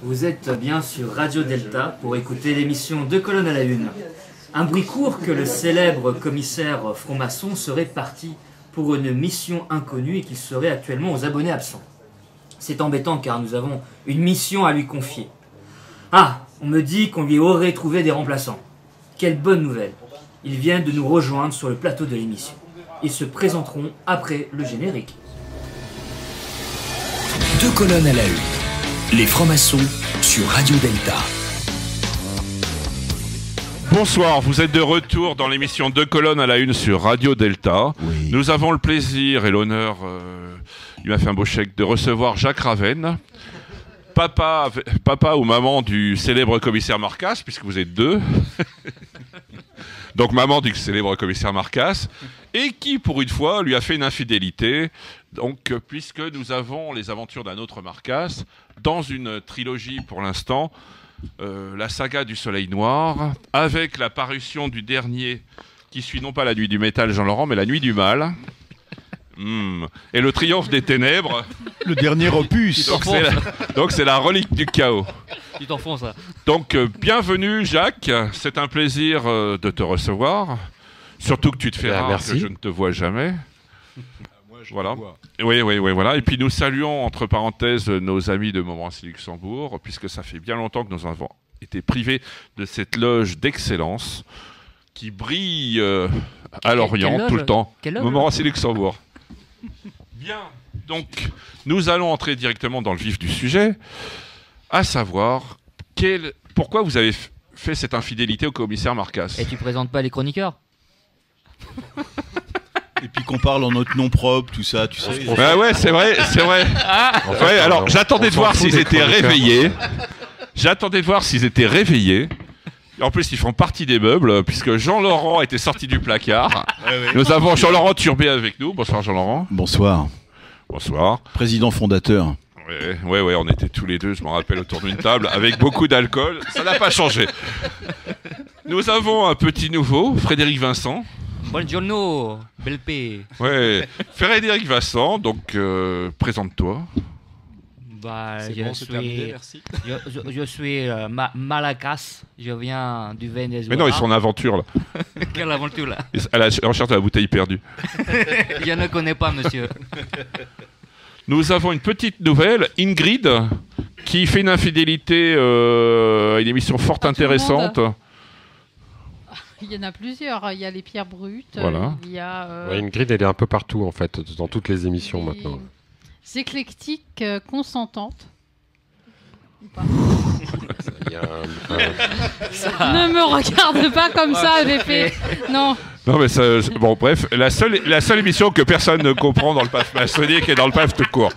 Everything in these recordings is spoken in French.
Vous êtes bien sur Radio Delta pour écouter l'émission Deux colonnes à la une. Un bruit court que le célèbre commissaire franc-maçon serait parti pour une mission inconnue et qu'il serait actuellement aux abonnés absents. C'est embêtant car nous avons une mission à lui confier. Ah, on me dit qu'on lui aurait trouvé des remplaçants. Quelle bonne nouvelle. Ils viennent de nous rejoindre sur le plateau de l'émission. Ils se présenteront après le générique. Deux colonnes à la une. Les francs-maçons sur Radio Delta. Bonsoir, vous êtes de retour dans l'émission Deux colonnes à la une sur Radio Delta. Oui. Nous avons le plaisir et l'honneur, il m'a fait un beau chèque, de recevoir Jacques Ravenne, papa ou maman du célèbre commissaire Marcasse, puisque vous êtes deux. Donc maman du célèbre commissaire Marcasse, et qui pour une fois lui a fait une infidélité, donc puisque nous avons les aventures d'un autre Marcasse, dans une trilogie pour l'instant, la saga du Soleil Noir, avec la parution du dernier, qui suit non pas la nuit du métal Jean-Laurent, mais la nuit du mal. Et le triomphe des ténèbres. Le dernier opus. Donc c'est la relique du chaos. Tu t'enfonces ça. Donc bienvenue Jacques, c'est un plaisir de te recevoir. Surtout que tu te fais rare, merci. que je ne te vois jamais. Moi, je Voilà. vois. Oui, voilà. Et puis nous saluons entre parenthèses nos amis de Montmorency-Luxembourg, puisque ça fait bien longtemps que nous avons été privés de cette loge d'excellence qui brille à Lorient tout le temps. Montmorency-Luxembourg. Bien, donc nous allons entrer directement dans le vif du sujet, à savoir pourquoi vous avez fait cette infidélité au commissaire Marcasse. Et tu présentes pas les chroniqueurs? Et puis qu'on parle en notre nom propre, tout ça, tu sais. Ouais, c'est vrai. Ouais, alors j'attendais de voir s'ils étaient réveillés. En plus, ils font partie des meubles, puisque Jean-Laurent était sorti du placard. Ouais. Nous avons Jean-Laurent Turbet avec nous. Bonsoir Jean-Laurent. Bonsoir. Bonsoir. Président fondateur. Ouais, on était tous les deux, je me rappelle, autour d'une table, avec beaucoup d'alcool. Ça n'a pas changé. Nous avons un petit nouveau, Frédéric Vincent. Buongiorno, Belpé. Ouais, Frédéric Vincent, donc présente-toi. Je suis Malakas, je viens du Venezuela. Mais non, ils sont en aventure là. Quelle aventure là? À la recherche de la bouteille perdue. Je ne connais pas, monsieur. Nous avons une petite nouvelle, Ingrid, qui fait une infidélité à une émission fort intéressante. Il y en a plusieurs. Il y a les pierres brutes. Voilà. Il y a, Ingrid, elle est un peu partout en fait, dans toutes les émissions maintenant. Éclectique, consentante. Ou pas. Ne me regarde pas comme ça, VP. Non. Non mais bon bref, la seule émission que personne ne comprend dans le PAF maçonnique et dans le PAF tout court.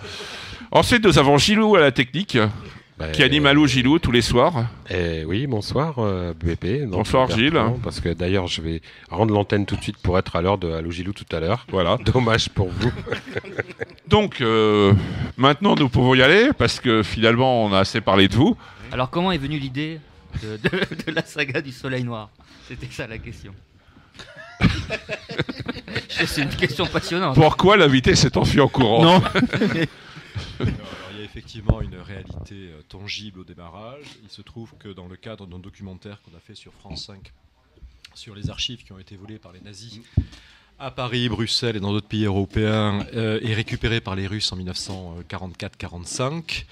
Ensuite nous avons Gilou à la technique, qui anime Allô Gilou tous les soirs. Oui, bonsoir BP. Bonsoir Gilles. Parce que d'ailleurs je vais rendre l'antenne tout de suite pour être à l'heure de Allô Gilou tout à l'heure. Voilà. Dommage pour vous. Donc maintenant nous pouvons y aller parce que finalement on a assez parlé de vous. Alors comment est venue l'idée de la saga du Soleil Noir? C'était ça la question. C'est une question passionnante. Pourquoi l'invité s'est enfui en courant? Non. Il y a effectivement une réalité tangible au démarrage. Il se trouve que dans le cadre d'un documentaire qu'on a fait sur France 5 sur les archives qui ont été volées par les nazis à Paris, Bruxelles et dans d'autres pays européens et récupérées par les Russes en 1944-45,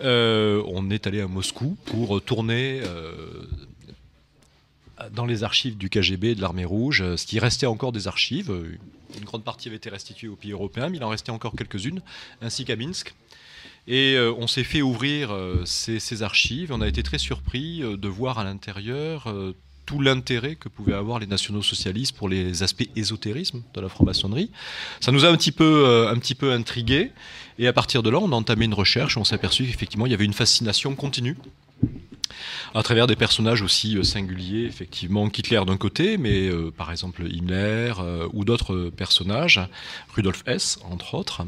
on est allé à Moscou pour tourner dans les archives du KGB et de l'Armée Rouge, ce qui restait encore des archives. Une grande partie avait été restituée aux pays européens, mais il en restait encore quelques-unes, ainsi qu'à Minsk. Et on s'est fait ouvrir ces archives. On a été très surpris de voir à l'intérieur tout l'intérêt que pouvaient avoir les nationaux-socialistes pour les aspects ésotérisme de la franc-maçonnerie. Ça nous a un petit peu intrigués. Et à partir de là, on a entamé une recherche. On s'est aperçu qu'effectivement, il y avait une fascination continue à travers des personnages aussi singuliers, effectivement, qu'Hitler d'un côté, mais par exemple Himmler ou d'autres personnages, Rudolf Hess, entre autres.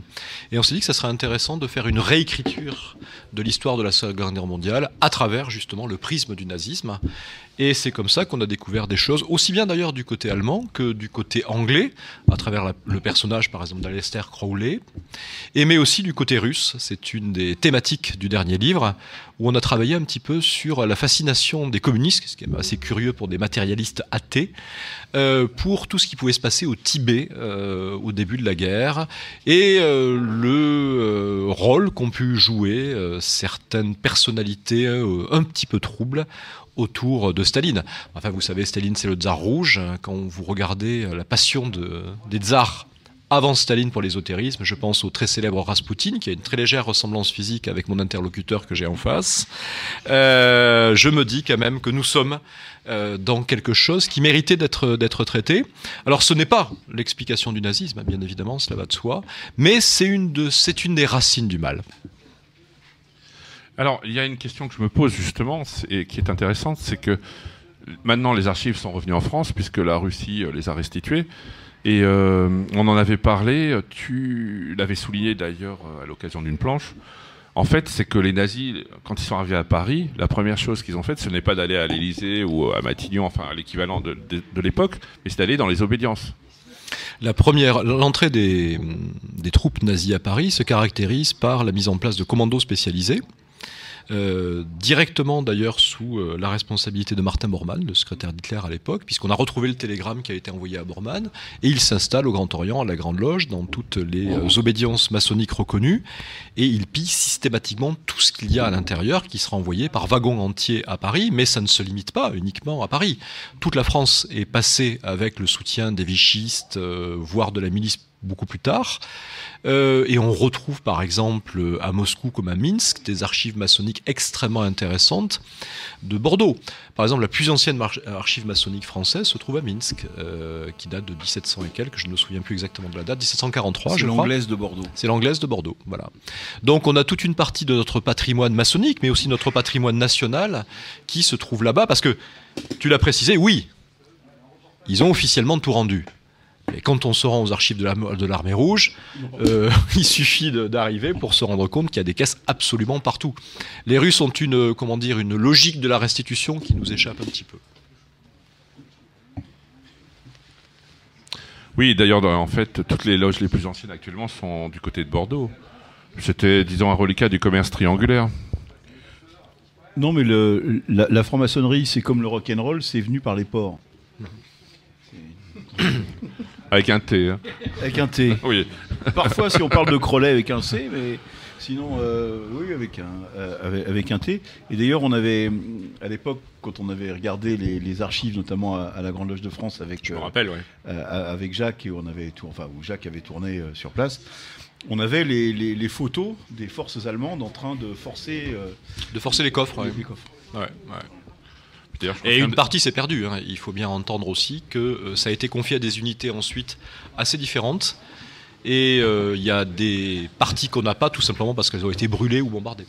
Et on s'est dit que ça serait intéressant de faire une réécriture de l'histoire de la Seconde Guerre mondiale à travers justement le prisme du nazisme. Et c'est comme ça qu'on a découvert des choses, aussi bien d'ailleurs du côté allemand que du côté anglais, à travers le personnage par exemple d'Aleister Crowley, mais aussi du côté russe. C'est une des thématiques du dernier livre, où on a travaillé un petit peu sur la fascination des communistes, ce qui est assez curieux pour des matérialistes athées, pour tout ce qui pouvait se passer au Tibet au début de la guerre, et le rôle qu'ont pu jouer certaines personnalités un petit peu troubles autour de Staline. Enfin, vous savez, Staline, c'est le tsar rouge. Quand vous regardez la passion des tsars avant Staline pour l'ésotérisme, je pense au très célèbre Raspoutine, qui a une très légère ressemblance physique avec mon interlocuteur que j'ai en face. Je me dis quand même que nous sommes dans quelque chose qui méritait d'être traité. Alors, ce n'est pas l'explication du nazisme, bien évidemment, cela va de soi, mais c'est une des racines du mal. Alors, il y a une question que je me pose justement, et qui est intéressante, c'est que maintenant les archives sont revenues en France, puisque la Russie les a restituées, et on en avait parlé, tu l'avais souligné d'ailleurs à l'occasion d'une planche. En fait, c'est que les nazis, quand ils sont arrivés à Paris, la première chose qu'ils ont faite, ce n'est pas d'aller à l'Élysée ou à Matignon, enfin l'équivalent de l'époque, mais c'est d'aller dans les obédiences. L'entrée des troupes nazies à Paris se caractérise par la mise en place de commandos spécialisés, directement d'ailleurs sous la responsabilité de Martin Bormann, le secrétaire d'Hitler à l'époque, puisqu'on a retrouvé le télégramme qui a été envoyé à Bormann, et il s'installe au Grand Orient, à la Grande Loge, dans toutes les obédiences maçonniques reconnues, et il pille systématiquement tout ce qu'il y a à l'intérieur, qui sera envoyé par wagon entier à Paris, mais ça ne se limite pas uniquement à Paris. Toute la France est passée avec le soutien des vichistes, voire de la milice beaucoup plus tard. Et on retrouve par exemple à Moscou comme à Minsk des archives maçonniques extrêmement intéressantes de Bordeaux. Par exemple, la plus ancienne archive maçonnique française se trouve à Minsk, qui date de 1700 et quelques, je ne me souviens plus exactement de la date, 1743 je crois. C'est l'anglaise de Bordeaux. C'est l'anglaise de Bordeaux, voilà. Donc on a toute une partie de notre patrimoine maçonnique, mais aussi notre patrimoine national qui se trouve là-bas, parce que, tu l'as précisé, oui, ils ont officiellement tout rendu. Et quand on se rend aux archives de l'Armée Rouge, il suffit d'arriver pour se rendre compte qu'il y a des caisses absolument partout. Les Russes ont une logique de la restitution qui nous échappe un petit peu. Oui, d'ailleurs, en fait, toutes les loges les plus anciennes actuellement sont du côté de Bordeaux. C'était, disons, un reliquat du commerce triangulaire. Non, mais la franc-maçonnerie, c'est comme le rock'n'roll, c'est venu par les ports. Avec un T. Hein. Avec un T. Oui. Parfois, si on parle de Crowley avec un C, mais sinon, oui, avec un T. Et d'ailleurs, on avait, à l'époque, quand on avait regardé les archives, notamment à la Grande Loge de France, avec, je me rappelle, ouais. Avec Jacques, et où Jacques avait tourné sur place, on avait les photos des forces allemandes en train de forcer les coffres. Les coffres. Ouais, ouais. Et une partie s'est perdue. Hein. Il faut bien entendre aussi que ça a été confié à des unités ensuite assez différentes. Et il y a des parties qu'on n'a pas, tout simplement parce qu'elles ont été brûlées ou bombardées.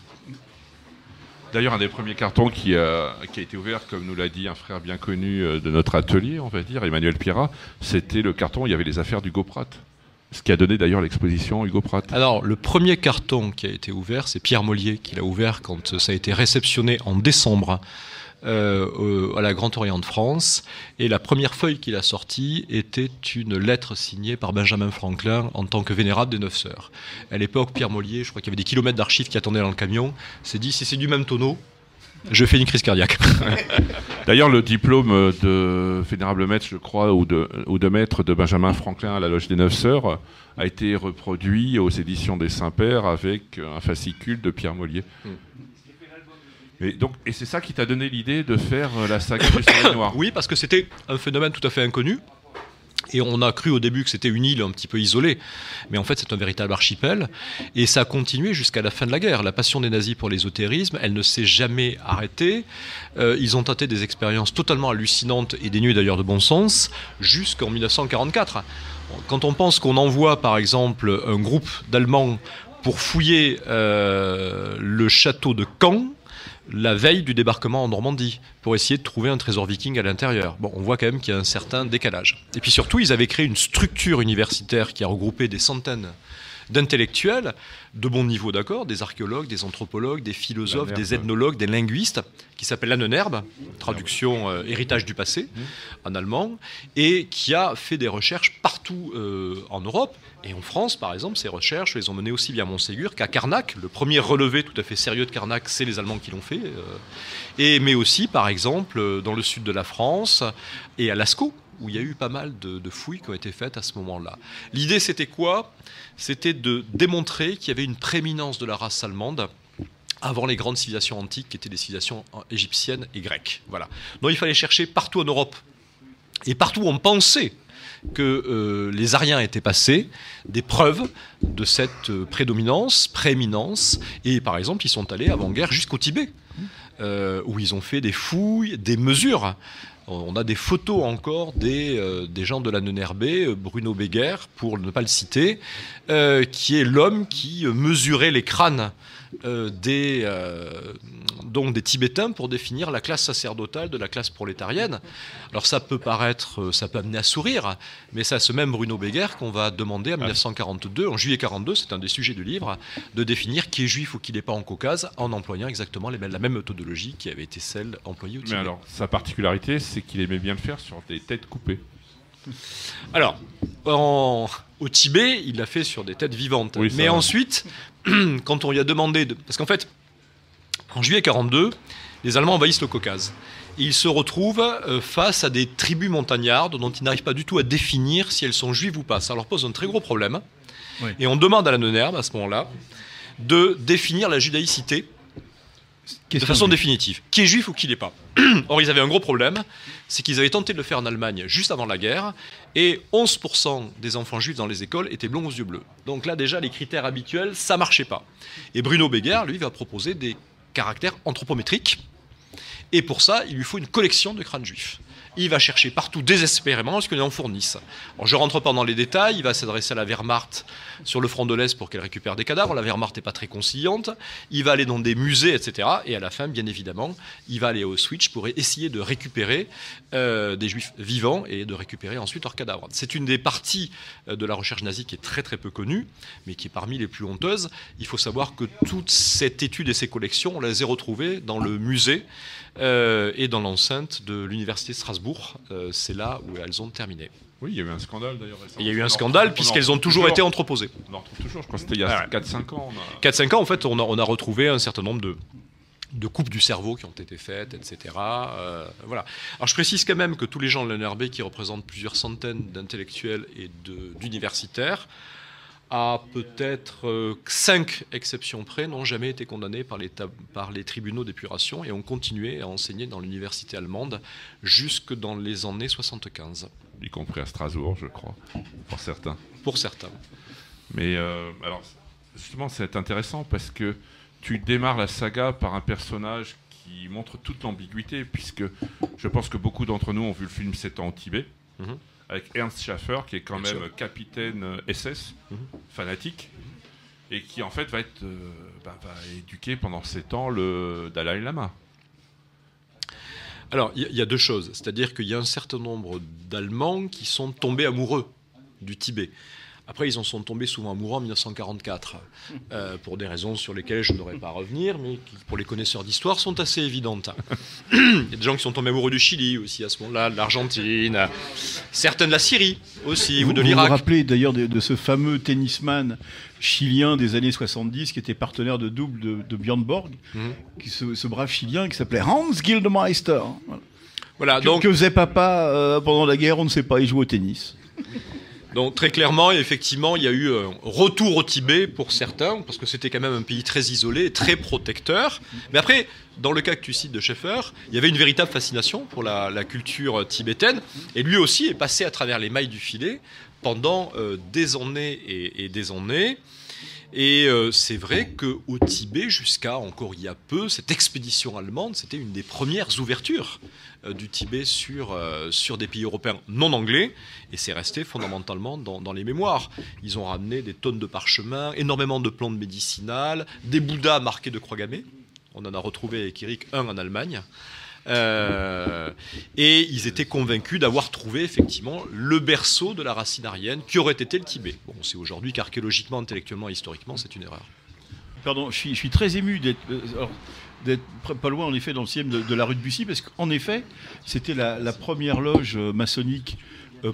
D'ailleurs, un des premiers cartons qui a été ouvert, comme nous l'a dit un frère bien connu de notre atelier, on va dire, Emmanuel Pierrat, c'était le carton où il y avait les affaires d'Hugo Pratt. Ce qui a donné d'ailleurs l'exposition Hugo Pratt. Alors, le premier carton qui a été ouvert, c'est Pierre Mollier qui l'a ouvert quand ça a été réceptionné en décembre à la Grand Orient de France, et la première feuille qu'il a sortie était une lettre signée par Benjamin Franklin en tant que vénérable des 9 sœurs. À l'époque, Pierre Mollier, je crois qu'il y avait des kilomètres d'archives qui attendaient dans le camion, s'est dit, si c'est du même tonneau, je fais une crise cardiaque. D'ailleurs, le diplôme de vénérable maître, je crois, ou de maître de Benjamin Franklin à la Loge des 9 Sœurs a été reproduit aux éditions des Saints-Pères avec un fascicule de Pierre Mollier. Et c'est ça qui t'a donné l'idée de faire la saga du Soleil Noir. Oui, parce que c'était un phénomène tout à fait inconnu. Et on a cru au début que c'était une île un petit peu isolée. Mais en fait, c'est un véritable archipel. Et ça a continué jusqu'à la fin de la guerre. La passion des nazis pour l'ésotérisme, elle ne s'est jamais arrêtée. Ils ont tenté des expériences totalement hallucinantes et dénuées d'ailleurs de bon sens jusqu'en 1944. Quand on pense qu'on envoie, par exemple, un groupe d'Allemands pour fouiller le château de Caen, la veille du débarquement en Normandie pour essayer de trouver un trésor viking à l'intérieur. Bon, on voit quand même qu'il y a un certain décalage. Et puis surtout, ils avaient créé une structure universitaire qui a regroupé des centaines d'intellectuels de bon niveau, d'accord, des archéologues, des anthropologues, des philosophes, des ethnologues, des linguistes, qui s'appelle l'Annenerbe, traduction héritage du passé en allemand, et qui a fait des recherches partout en Europe. Et en France, par exemple, ces recherches les ont menées aussi bien à Montségur qu'à Carnac. Le premier relevé tout à fait sérieux de Carnac, c'est les Allemands qui l'ont fait. Mais aussi, par exemple, dans le sud de la France et à Lascaux, où il y a eu pas mal de fouilles qui ont été faites à ce moment-là. L'idée, c'était quoi? C'était de démontrer qu'il y avait une prééminence de la race allemande avant les grandes civilisations antiques, qui étaient des civilisations égyptiennes et grecques. Voilà. Donc il fallait chercher partout en Europe. Et partout où on pensait que les Aryens étaient passés, des preuves de cette prééminence. Et par exemple, ils sont allés avant-guerre jusqu'au Tibet, où ils ont fait des fouilles, des mesures. On a des photos encore des gens de l'Annenerbe, Bruno Beger, pour ne pas le citer, qui est l'homme qui mesurait les crânes donc des Tibétains pour définir la classe sacerdotale de la classe prolétarienne. Alors ça peut amener à sourire, mais c'est à ce même Bruno Beger qu'on va demander en 1942, en juillet 42, c'est un des sujets du livre, de définir qui est juif ou qui n'est pas en Caucase, en employant exactement la même méthodologie qui avait été celle employée au Tibet. Mais alors, sa particularité, c'est qu'il aimait bien le faire sur des têtes coupées. Alors, au Tibet, il l'a fait sur des têtes vivantes. Oui, mais ensuite, quand on lui a demandé... Parce qu'en fait, en juillet 42, les Allemands envahissent le Caucase. Et ils se retrouvent face à des tribus montagnardes dont ils n'arrivent pas du tout à définir si elles sont juives ou pas. Ça leur pose un très gros problème. Oui. Et on demande à l'Annenerbe, à ce moment-là, de définir la judaïcité de façon définitive. Qui est juif ou qui l'est pas. Or, ils avaient un gros problème, c'est qu'ils avaient tenté de le faire en Allemagne juste avant la guerre, et 11% des enfants juifs dans les écoles étaient blonds aux yeux bleus. Donc là, déjà, les critères habituels, ça marchait pas. Et Bruno Beger, lui, va proposer des caractères anthropométriques, et pour ça, il lui faut une collection de crânes juifs. Il va chercher partout désespérément ce que les en fournissent. Alors, je ne rentre pas dans les détails, il va s'adresser à la Wehrmacht sur le front de l'Est pour qu'elle récupère des cadavres. La Wehrmacht n'est pas très conciliante. Il va aller dans des musées, etc. Et à la fin, bien évidemment, il va aller au Auschwitz pour essayer de récupérer des juifs vivants et de récupérer ensuite leurs cadavres. C'est une des parties de la recherche nazie qui est très très peu connue, mais qui est parmi les plus honteuses. Il faut savoir que toute cette étude et ces collections, on les a retrouvées dans le musée et dans l'enceinte de l'université de Strasbourg. C'est là où elles ont terminé. Oui, il y a eu un scandale d'ailleurs. Il y a eu un scandale puisqu'elles ont toujours été entreposées. On en retrouve toujours, je crois que c'était il y a 4-5 ans. 4-5 ans, en fait, on a retrouvé un certain nombre de coupes du cerveau qui ont été faites, etc. Voilà. Alors je précise quand même que tous les gens de l'Annenerbe, qui représentent plusieurs centaines d'intellectuels et d'universitaires, à peut-être 5 exceptions près, n'ont jamais été condamnés par les tribunaux d'épuration et ont continué à enseigner dans l'université allemande jusque dans les années 75. Y compris à Strasbourg, je crois, pour certains. Pour certains. Mais alors, justement, c'est intéressant parce que tu démarres la saga par un personnage qui montre toute l'ambiguïté, puisque je pense que beaucoup d'entre nous ont vu le film 7 ans au Tibet. Avec Ernst Schaffer, qui est quand même capitaine SS, fanatique, et qui en fait va éduquer pendant 7 ans le Dalai Lama. Alors, il y a deux choses. C'est-à-dire qu'il y a un certain nombre d'Allemands qui sont tombés amoureux du Tibet. Après, ils en sont tombés souvent amoureux en 1944, pour des raisons sur lesquelles je n'aurais pas à revenir, mais qui, pour les connaisseurs d'histoire, sont assez évidentes. Il y a des gens qui sont tombés amoureux du Chili aussi à ce moment-là, de l'Argentine, certains de la Syrie aussi, ou de l'Irak. Vous vous rappelez d'ailleurs de ce fameux tennisman chilien des années 70 qui était partenaire de double de Björn Borg, ce brave chilien qui s'appelait Hans Gildemeister. Voilà, que faisait papa pendant la guerre, on ne sait pas, il jouait au tennis. Donc très clairement, effectivement, il y a eu un retour au Tibet pour certains, parce que c'était quand même un pays très isolé, très protecteur. Mais après, dans le cas que tu cites de Schaffer, il y avait une véritable fascination pour la culture tibétaine, et lui aussi est passé à travers les mailles du filet pendant des années et des années. Et c'est vrai qu'au Tibet, jusqu'à encore il y a peu, cette expédition allemande, c'était une des premières ouvertures du Tibet sur des pays européens non anglais, et c'est resté fondamentalement dans les mémoires. Ils ont ramené des tonnes de parchemins, énormément de plantes médicinales, des bouddhas marqués de croix gammées. On en a retrouvé avec Eric un en Allemagne. Et ils étaient convaincus d'avoir trouvé effectivement le berceau de la racine aryenne qui aurait été le Tibet. Bon, on sait aujourd'hui qu'archéologiquement, intellectuellement, historiquement, c'est une erreur. Pardon, je suis très ému d'être pas loin en effet dans le 6e de la rue de Bussy, parce qu'en effet, c'était la première loge maçonnique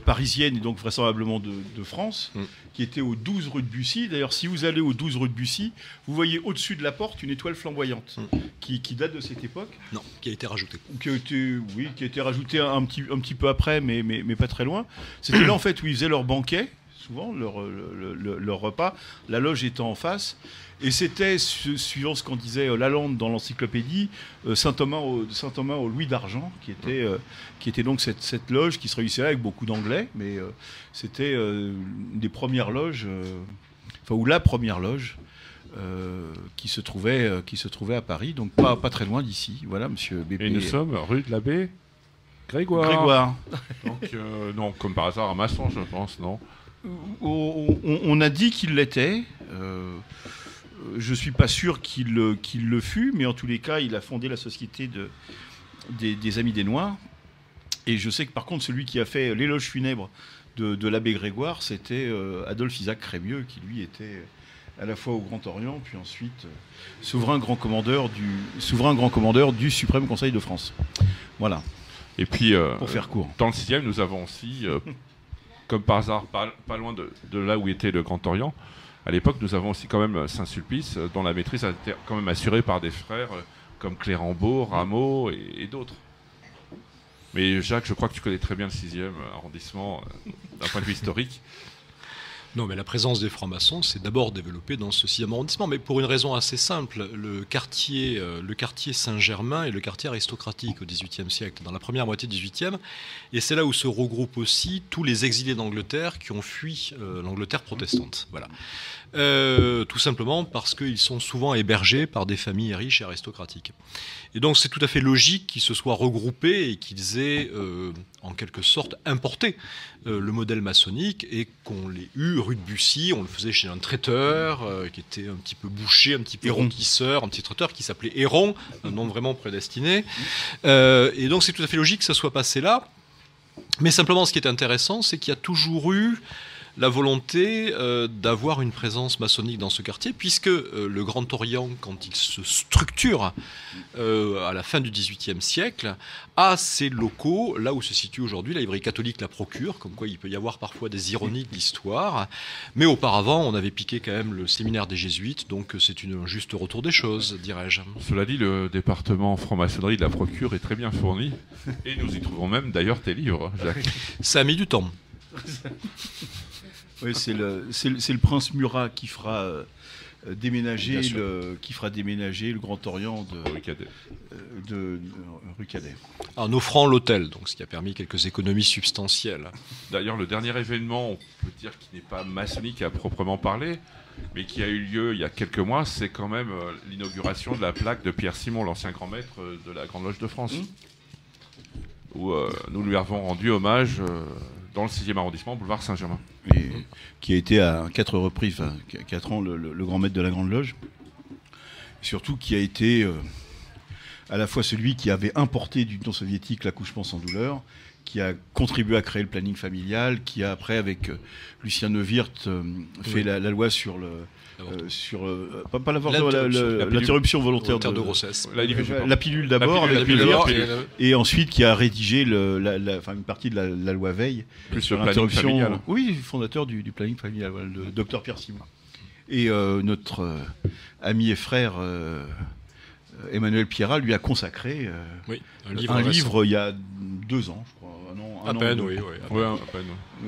parisienne et donc vraisemblablement de France, qui était au 12 rue de Bussy. D'ailleurs, si vous allez au 12 rue de Bussy, vous voyez au-dessus de la porte une étoile flamboyante qui date de cette époque. Non, qui a été rajoutée. Qui a été rajoutée un petit peu après, mais pas très loin. C'était là en fait où ils faisaient leur banquet, souvent leur repas, la loge étant en face. Et c'était, suivant ce qu'en disait Lalande dans l'encyclopédie, Saint Thomas au Louis d'Argent, qui était donc cette loge qui se réunissait avec beaucoup d'anglais, mais c'était des premières loges, ou la première loge qui se trouvait à Paris, donc pas très loin d'ici. Voilà, monsieur Bépé. Et nous sommes rue de l'abbé Grégoire. Donc, non, comme par hasard, un maçon, je pense, non? On a dit qu'il l'était. Je ne suis pas sûr qu'il le fût, mais en tous les cas, il a fondé la société des Amis des Noirs. Et je sais que par contre, celui qui a fait l'éloge funèbre de l'abbé Grégoire, c'était Adolphe Isaac Crémieux, qui lui était à la fois au Grand Orient, puis ensuite souverain grand commandeur du Suprême Conseil de France. Voilà. Et puis, pour faire court. Dans le 6e, nous avons aussi, comme par hasard, pas loin de là où était le Grand Orient, à l'époque, nous avons aussi quand même Saint-Sulpice, dont la maîtrise a été quand même assurée par des frères comme Clérambault, Rameau et d'autres. Mais Jacques, je crois que tu connais très bien le 6e arrondissement d'un point de vue historique. Non, mais la présence des francs-maçons s'est d'abord développée dans ce 6e arrondissement, mais pour une raison assez simple. Le quartier Saint-Germain est le quartier aristocratique au XVIIIe siècle, dans la première moitié du XVIIIe, et c'est là où se regroupent aussi tous les exilés d'Angleterre qui ont fui l'Angleterre protestante. Voilà. Tout simplement parce qu'ils sont souvent hébergés par des familles riches et aristocratiques. Et donc c'est tout à fait logique qu'ils se soient regroupés et qu'ils aient en quelque sorte importé le modèle maçonnique et qu'on l'ait eu rue de Bussy. On le faisait chez un traiteur qui était un petit peu bouché, un petit peu rôtisseur, un petit traiteur qui s'appelait Héron, un nom vraiment prédestiné. Et donc c'est tout à fait logique que ça soit passé là. Mais simplement ce qui est intéressant, c'est qu'il y a toujours eu la volonté d'avoir une présence maçonnique dans ce quartier, puisque le Grand Orient, quand il se structure à la fin du XVIIIe siècle, a ses locaux, là où se situe aujourd'hui la librairie catholique La Procure, comme quoi il peut y avoir parfois des ironies de l'histoire, mais auparavant on avait piqué quand même le séminaire des Jésuites, donc c'est un juste retour des choses, dirais-je. Cela dit, le département franc-maçonnerie de La Procure est très bien fourni, et nous y trouvons même d'ailleurs tes livres, Jacques. Ça a mis du temps. Oui, c'est le prince Murat qui fera déménager le Grand Orient de rue Cadet. En offrant l'hôtel, donc ce qui a permis quelques économies substantielles. D'ailleurs, le dernier événement, on peut dire qu'il n'est pas maçonnique à proprement parler, mais qui a eu lieu il y a quelques mois, c'est quand même l'inauguration de la plaque de Pierre Simon, l'ancien grand maître de la Grande Loge de France, où nous lui avons rendu hommage dans le 6e arrondissement, boulevard Saint-Germain. Et qui a été à 4 reprises, 4 ans, le grand maître de la Grande Loge. Surtout qui a été à la fois celui qui avait importé du temps soviétique l'accouchement sans douleur, qui a contribué à créer le planning familial, qui a après, avec Lucien Neuwirth, fait la loi sur l'interruption volontaire de grossesse. La pilule d'abord, avec Neuwirth, et ensuite qui a rédigé une partie de la loi Veil sur l'interruption. Oui, fondateur du planning familial, le docteur Pierre Simon. Et notre ami et frère Emmanuel Pierrat lui a consacré un livre il y a 2 ans, je crois. À peine, oui.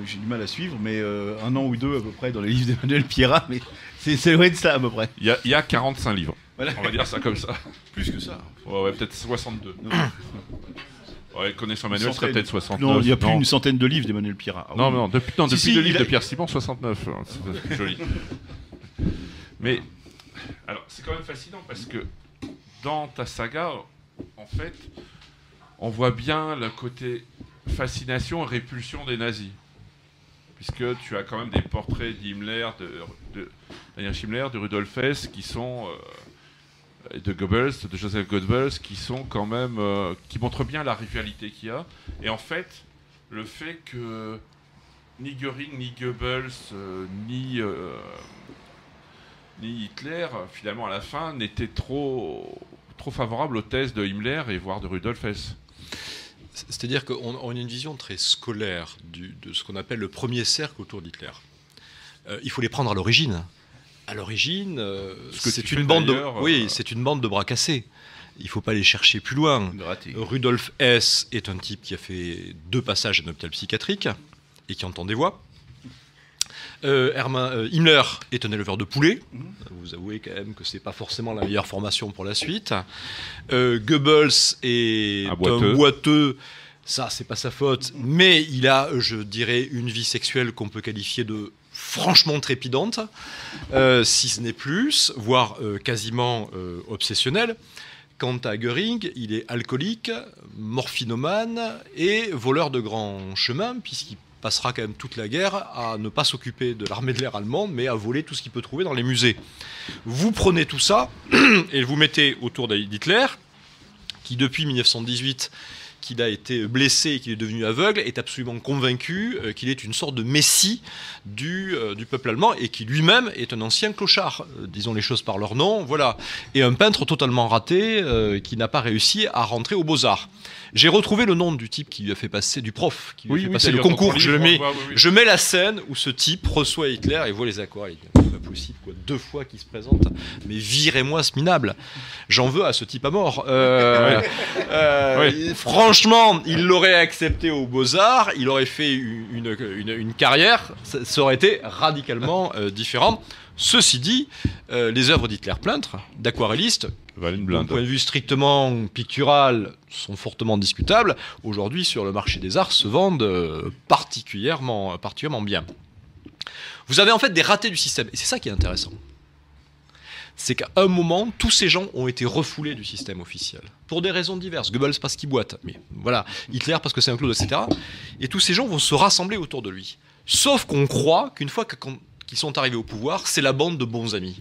J'ai du mal à suivre, mais 1 an ou 2 à peu près dans les livres d'Emmanuel Pierrat, mais c'est loin de ça à peu près. Il y a 45 livres, voilà. On va dire ça comme ça. Plus que ça. Ouais, peut-être 62. Ouais, connaissant Emmanuel, ce serait peut-être 69. Non, il y a plus d'une centaine de livres d'Emmanuel Pierrat. Ah, non, depuis le livre de Pierre Simon, 69. C'est joli. Mais, alors, c'est quand même fascinant parce que dans ta saga, en fait, on voit bien le côté fascination et répulsion des nazis. Puisque tu as quand même des portraits d'Himmler, de Daniel Himmler, de Rudolf Hess, qui sont de Goebbels, de Joseph Goebbels, qui sont quand même, qui montrent bien la rivalité qu'il y a. Et en fait, le fait que ni Göring, ni Goebbels, ni Hitler, finalement à la fin, n'étaient trop favorables aux thèses de Himmler et voire de Rudolf Hess. C'est-à-dire qu'on a une vision très scolaire de ce qu'on appelle le premier cercle autour d'Hitler. Il faut les prendre à l'origine. À l'origine, c'est une bande de bras cassés. Il ne faut pas aller chercher plus loin. Rudolf Hess est un type qui a fait 2 passages à un hôpital psychiatrique et qui entend des voix. Himmler est un éleveur de poulets. Vous avouez quand même que ce n'est pas forcément la meilleure formation pour la suite. Goebbels est un boiteux. Ça, c'est pas sa faute. Mais il a, je dirais, une vie sexuelle qu'on peut qualifier de franchement trépidante, si ce n'est plus, voire quasiment obsessionnelle. Quant à Göring, il est alcoolique, morphinomane et voleur de grands chemins, puisqu'il passera quand même toute la guerre à ne pas s'occuper de l'armée de l'air allemande, mais à voler tout ce qu'il peut trouver dans les musées. Vous prenez tout ça et vous mettez autour d'Hitler, qui depuis 1918, qu'il a été blessé et qu'il est devenu aveugle, est absolument convaincu qu'il est une sorte de messie du peuple allemand et qui lui-même est un ancien clochard, disons les choses par leur nom, voilà. Et un peintre totalement raté qui n'a pas réussi à rentrer aux Beaux-Arts. J'ai retrouvé le nom du type qui lui a fait passer, du prof qui lui a fait passer le concours. Je mets la scène où ce type reçoit Hitler et voit les aquarelles. C'est pas possible, quoi. 2 fois qu'il se présente. Mais virez-moi ce minable. J'en veux à ce type à mort. Franchement, il l'aurait accepté aux Beaux-Arts, il aurait fait une carrière, ça aurait été radicalement différent. Ceci dit, les œuvres d'Hitler peintre, d'aquarelliste, d'un point de vue strictement pictural, sont fortement discutables. Aujourd'hui, sur le marché des arts, se vendent particulièrement bien. Vous avez en fait des ratés du système, et c'est ça qui est intéressant. C'est qu'à un moment, tous ces gens ont été refoulés du système officiel. Pour des raisons diverses. Goebbels parce qu'il boite, mais voilà. Hitler parce que c'est un clown, etc. Et tous ces gens vont se rassembler autour de lui. Sauf qu'on croit qu'une fois qu'ils sont arrivés au pouvoir, c'est la bande de bons amis.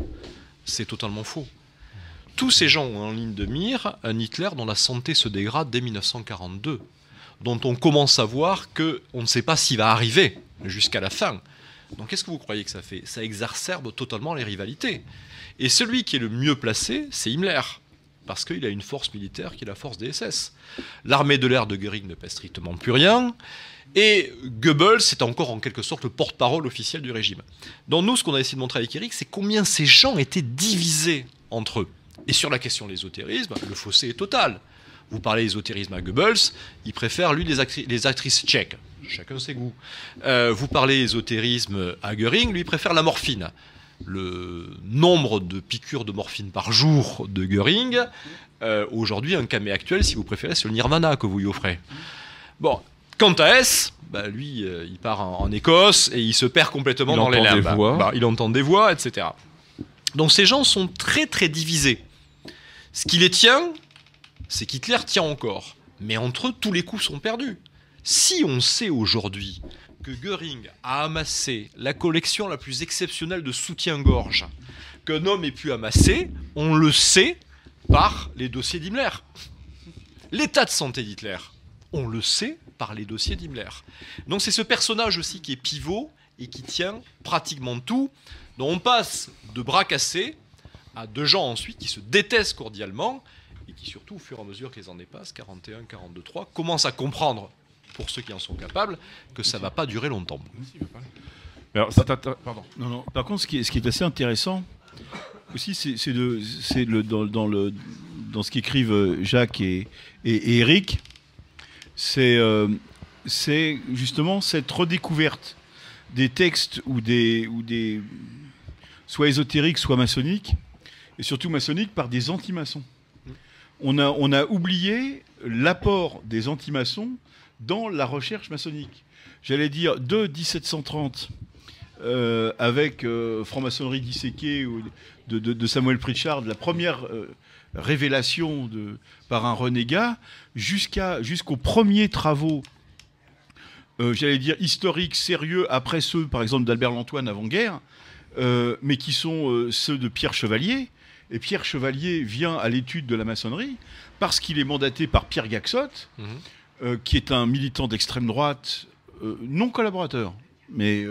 C'est totalement faux. Tous ces gens ont en ligne de mire un Hitler dont la santé se dégrade dès 1942, dont on commence à voir qu'on ne sait pas s'il va arriver jusqu'à la fin. Donc qu'est-ce que vous croyez que ça fait? Ça exacerbe totalement les rivalités. Et celui qui est le mieux placé, c'est Himmler, parce qu'il a une force militaire qui est la force des SS. L'armée de l'air de Göring ne pèse strictement plus rien, et Goebbels est encore en quelque sorte le porte-parole officiel du régime. Donc nous, ce qu'on a essayé de montrer avec Eric, c'est combien ces gens étaient divisés entre eux. Et sur la question de l'ésotérisme, le fossé est total. Vous parlez d'ésotérisme à Goebbels, il préfère, lui, les actrices tchèques. Chacun ses goûts. Vous parlez d'ésotérisme à Göring, lui, il préfère la morphine. Le nombre de piqûres de morphine par jour de Göring, aujourd'hui, un camé actuel, si vous préférez, c'est le Nirvana que vous lui offrez. Bon, quant à Hess, lui, il part en Écosse et il se perd complètement dans les limbes. Il entend des voix, etc. Donc ces gens sont très très divisés. Ce qui les tient, c'est qu'Hitler tient encore. Mais entre eux, tous les coups sont perdus. Si on sait aujourd'hui que Göring a amassé la collection la plus exceptionnelle de soutien-gorge qu'un homme ait pu amasser, on le sait par les dossiers d'Himmler. L'état de santé d'Hitler, on le sait par les dossiers d'Himmler. Donc c'est ce personnage aussi qui est pivot et qui tient pratiquement tout. Donc on passe de bras cassés à 2 gens ensuite qui se détestent cordialement et qui surtout, au fur et à mesure que les années passent, 41, 42, 3, commencent à comprendre, pour ceux qui en sont capables, que ça ne va pas durer longtemps. Alors, pardon. Non. Par contre, ce qui est assez intéressant aussi, c'est dans ce qu'écrivent Jacques et Eric, c'est justement cette redécouverte des textes ou des soit ésotériques, soit maçonniques, et surtout maçonniques par des anti-maçons. On a oublié l'apport des anti-maçons dans la recherche maçonnique. J'allais dire, de 1730, avec franc-maçonnerie disséquée de Samuel Pritchard, la première révélation par un renégat, jusqu'aux premiers travaux, j'allais dire, historiques, sérieux, après ceux, par exemple, d'Albert Lantoine avant-guerre, mais qui sont ceux de Pierre Chevalier, Et Pierre Chevalier vient à l'étude de la maçonnerie parce qu'il est mandaté par Pierre Gaxotte, qui est un militant d'extrême droite, non collaborateur, mais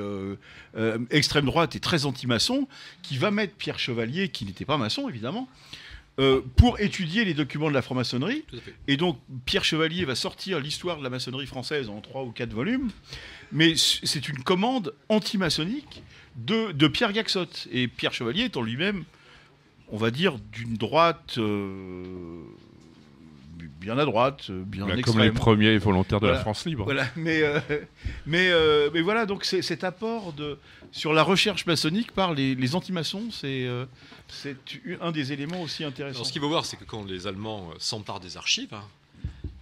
extrême droite et très anti-maçon, qui va mettre Pierre Chevalier, qui n'était pas maçon évidemment, pour étudier les documents de la franc-maçonnerie. Et donc Pierre Chevalier va sortir l'histoire de la maçonnerie française en 3 ou 4 volumes, mais c'est une commande anti-maçonnique de Pierre Gaxotte. Et Pierre Chevalier étant lui-même, on va dire, d'une droite bien à droite, bien extrême. Comme les premiers volontaires de Voilà. la France libre. Voilà. Mais voilà, donc cet apport sur la recherche maçonnique par les anti-maçons, c'est un des éléments aussi intéressants. Alors, ce qu'il faut voir, c'est que quand les Allemands s'emparent des archives,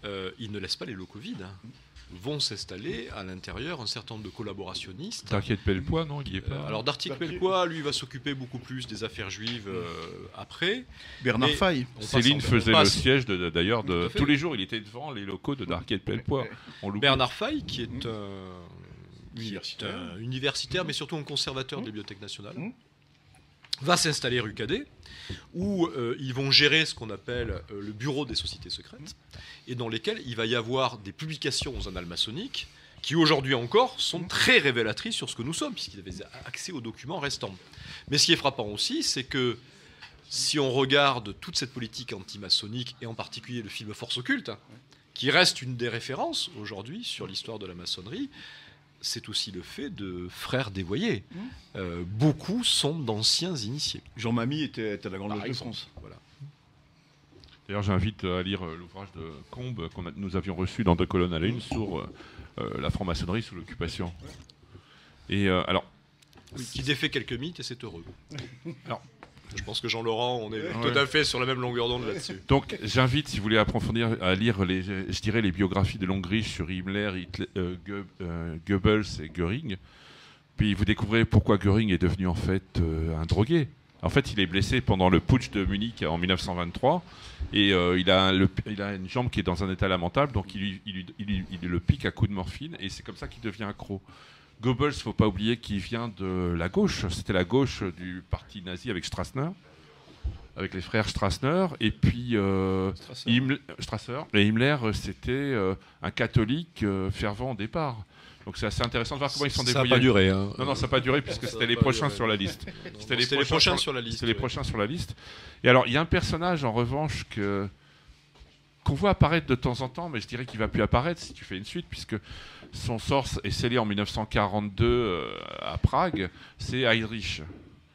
ils ne laissent pas les locaux vides. Vont s'installer à l'intérieur un certain nombre de collaborationnistes. Darquier de Pellepoix, non, il y est pas. Alors Darquier de Pellepoix, lui, va s'occuper beaucoup plus des affaires juives après. Bernard Faye. Céline faisait le siège d'ailleurs Tout à fait. tous les jours, il était devant les locaux de Darquier de Pellepoix. Bernard Faye, qui est un universitaire, mais surtout un conservateur de la Bibliothèque nationale, va s'installer rue Cadet, où ils vont gérer ce qu'on appelle le bureau des sociétés secrètes, et dans lesquels il va y avoir des publications aux annales maçonniques, qui aujourd'hui encore sont très révélatrices sur ce que nous sommes, puisqu'ils avaient accès aux documents restants. Mais ce qui est frappant aussi, c'est que si on regarde toute cette politique anti-maçonnique, et en particulier le film Force occulte, qui reste une des références aujourd'hui sur l'histoire de la maçonnerie, c'est aussi le fait de frères dévoyés. Beaucoup sont d'anciens initiés. Jean Mamy était à la Grande Loge de France. Voilà. D'ailleurs, j'invite à lire l'ouvrage de Combes que nous avions reçu dans 2 colonnes à la une sur la franc-maçonnerie sous l'occupation. Et alors, Qui défait quelques mythes et c'est heureux. Alors, je pense que Jean-Laurent, on est tout à fait sur la même longueur d'onde là-dessus. Donc, j'invite, si vous voulez approfondir, à lire les biographies de Longrich sur Himmler, Goebbels et Göring. Puis vous découvrez pourquoi Göring est devenu en fait un drogué. En fait, il est blessé pendant le putsch de Munich en 1923 et il a une jambe qui est dans un état lamentable, donc il le pique à coups de morphine et c'est comme ça qu'il devient accro. Goebbels, il ne faut pas oublier qu'il vient de la gauche. C'était la gauche du parti nazi avec Strassner, avec les frères Strassner. Et puis Strasser. Et Himmler, c'était un catholique fervent au départ. Donc c'est assez intéressant de voir comment ils sont débrouillés. Ça n'a pas duré. Hein. Non, ça n'a pas duré puisque c'était les prochains sur la liste. C'était les prochains sur la liste. C'était les prochains sur la liste. Et alors, il y a un personnage, en revanche, qu'on voit apparaître de temps en temps, mais je dirais qu'il ne va plus apparaître si tu fais une suite, puisque son sort est scellé en 1942 à Prague, c'est Heydrich.